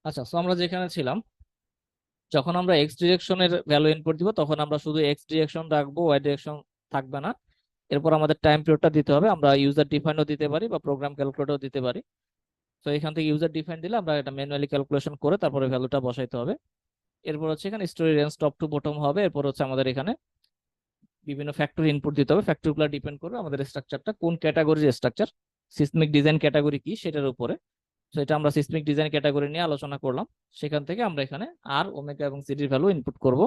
আচ্ছা, তো আমরা যেখানে ছিলাম, যখন আমরা এক্স ডিরেকশনের ভ্যালু ইনপুট দিব তখন আমরা শুধু এক্স ডিরেকশন রাখবো, ওয়াই ডিরেকশন থাকবে না। এরপর আমাদের টাইম পিরিয়ডটা দিতে হবে। আমরা ইউজার ডিফাইনও দিতে পারি বা প্রোগ্রাম ক্যালকুলেটরও দিতে পারি। তো এখান থেকে ইউজার ডিফাইন দিলে আমরা এটা ম্যানুয়ালি ক্যালকুলেশন করে তারপরে ভ্যালুটা বসাইতে হবে। এরপর হচ্ছে এখানে story range top to bottom হবে। এরপর হচ্ছে আমাদের এখানে বিভিন্ন ফ্যাক্টর ইনপুট দিতে হবে। ফ্যাক্টরগুলো ডিপেন্ড করবে আমাদের স্ট্রাকচারটা কোন ক্যাটাগরির স্ট্রাকচার, সিসমিক ডিজাইন ক্যাটাগরি কি সেটার উপরে। তো এটা আমরা সিসমিক ডিজাইন ক্যাটাগরি নিয়ে আলোচনা করলাম। সেখান থেকে আমরা এখানে আর, ওমেগা এবং সিডির ভ্যালু ইনপুট করব।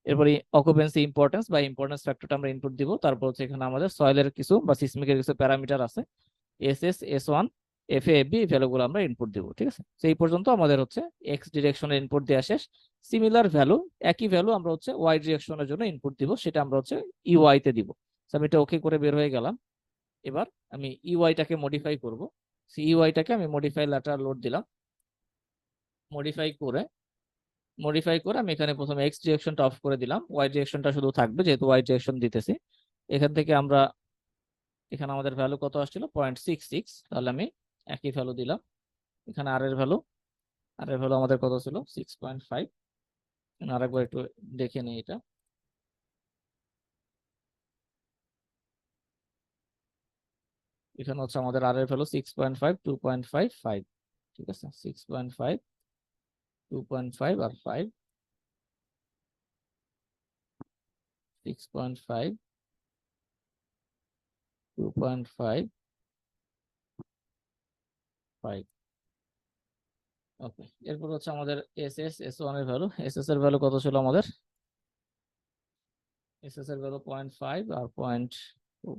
এরপরে অকুপেন্সি ইম্পর্টেন্স বা ইম্পর্টেন্স ফ্যাক্টরটা আমরা ইনপুট দিব। তারপর হচ্ছে এখানে আমাদের সয়েলের কিছু বা সিসমিকের কিছু প্যারামিটার আছে, এসএস, এস1, এফএ, এফবি, এই ভ্যালুগুলো আমরা ইনপুট দিব, ঠিক আছে। সেই পর্যন্ত আমাদের হচ্ছে এক্স ডিরেকশনের ইনপুট দেওয়া শেষ। সিমিলার ভ্যালু, একই ভ্যালু আমরা হচ্ছে ওয়াই ডিরেকশনের জন্য ইনপুট দিব, সেটা আমরা হচ্ছে ইউআই তে দিব। আমি এটা ওকে করে বের হয়ে গেলাম। এবার আমি ইউআইটাকে মডিফাই করব। ইউআইটাকে আমি মডিফাই ল্যাটারাল লোড দিলাম। মডিফাই করে আমি এখানে প্রথমে এক্স ডিরেকশনটা অফ করে দিলাম, ওয়াই ডিরেকশনটা শুধু থাকবে যেহেতু ওয়াই ডিরেকশন দিতেছি। এখান থেকে আমরা, এখানে আমাদের ভ্যালু কত আসছিল 0.66, তাহলে আমি একই ভ্যালু দিলাম। এখানে আর এর ভ্যালু আমাদের কত ছিল 6.5। আরেকবার একটু দেখে নিই এটা। এখানে হচ্ছে আমাদের আর এর ভ্যালু 6.5, 2.55, ঠিক আছে, 6.5, 2.5 আর 5, 6.5, 2.5, 5। ওকে, এরপর হচ্ছে আমাদের এসএস, এস1 এর ভ্যালু, এসএস এর ভ্যালু কত ছিল আমাদের, এসএস এর ভ্যালু 0.5 আর 0.2,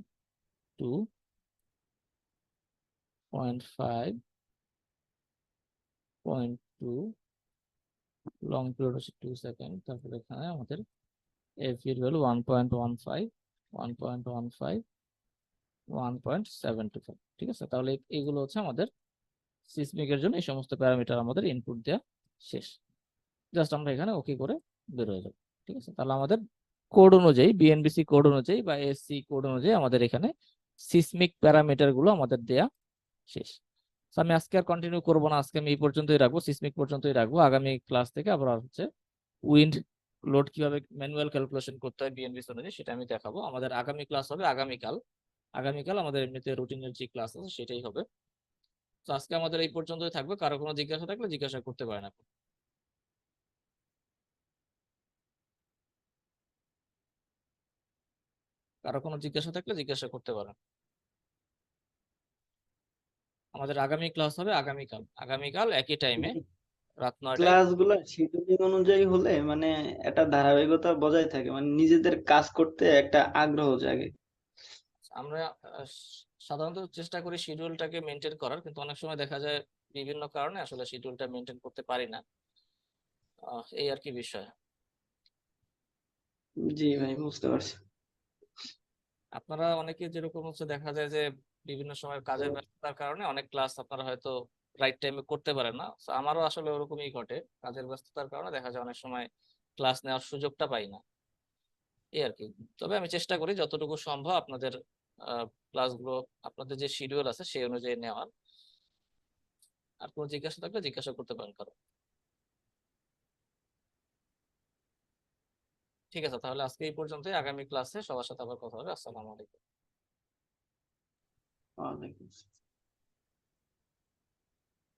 0.5, 0.2, লং পিরিয়ড হচ্ছে 2 সেকেন্ড। তারপরে এখানে আমাদের এফ এর ভ্যালু 1.15, 1.15, 1.725, ঠিক আছে। তাহলে এইগুলো হচ্ছে আমাদের সিসমিকের জন্য এই সমস্ত প্যারামিটার আমাদের ইনপুট দেওয়া শেষ। জাস্ট আমরা এখানে ওকে করে বের হয়ে যাবো, ঠিক আছে। তাহলে আমাদের কোড অনুযায়ী, বিএনবিসি কোড অনুযায়ী বা এসসি কোড অনুযায়ী আমাদের এখানে সিসমিক প্যারামিটার গুলো আমাদের দেয়া শেষ। আমি আজকে আর কন্টিনিউ করবো না, আজকে আমি এই পর্যন্তই রাখবো, সিসমিক পর্যন্তই রাখবো। আগামী ক্লাস থেকে আবার হচ্ছে উইন্ড লোড কিভাবে ম্যানুয়াল ক্যালকুলেশন করতে হয় বিএনবিএস অনুযায়ী সেটা আমি দেখাবো। আমাদের আগামী ক্লাস হবে আগামীকাল। আগামীকাল আমাদের এমনিতে রুটিনের যে ক্লাস আছে সেটাই হবে। তো আজকে আমাদের এই পর্যন্তই থাকবে। কারো কোনো জিজ্ঞাসা থাকলে জিজ্ঞাসা করতে পারেন আপনি। কারো কোনো জিজ্ঞাসা থাকলে জিজ্ঞাসা করতে পারেন। আমাদের আগামী ক্লাস হবে আগামীকাল। আগামীকাল একই টাইমে, রাত 9টায়। ক্লাসগুলো শিডিউলিং অনুযায়ী হলে মানে একটা ধারাবাহিকতা বজায় থাকে, মানে নিজেদের কাজ করতে একটা আগ্রহ জাগে। আমরা সাধারণত চেষ্টা করি শিডিউলটাকে মেনটেন করার, কিন্তু অনেক সময় দেখা যায় বিভিন্ন কারণে আসলে শিডিউলটা মেনটেন করতে পারি না। এই আর কি বিষয়। জি ভাই, বুঝতে পারছি। আপনারা অনেকে যেরকম হচ্ছে দেখা যায় যে বিভিন্ন সময় কাজের ব্যস্ততার কারণে অনেক ক্লাস আপনারা হয়তো রাইট টাইমে করতে পারেন না। So আমারও আসলে ওরকমই ঘটে, কাজের ব্যস্ততার কারণে দেখা যায় অনেক সময় ক্লাস নেওয়ার সুযোগটা পাই না, এই আর কি। তবে আমি চেষ্টা করি যতটুকু সম্ভব আপনাদের ক্লাসগুলো আপনাদের যে শিডিউল আছে সেই অনুযায়ী নেওয়ার। আর কোনো জিজ্ঞাসা থাকলে জিজ্ঞাসা করতে পারেন কারো। ঠিক আছে, তাহলে আজকে এই পর্যন্তই। আগামী ক্লাসে সবার সাথে আবার কথা হবে। আসসালামু আলাইকুম। ওয়ালাইকুম আসসালাম।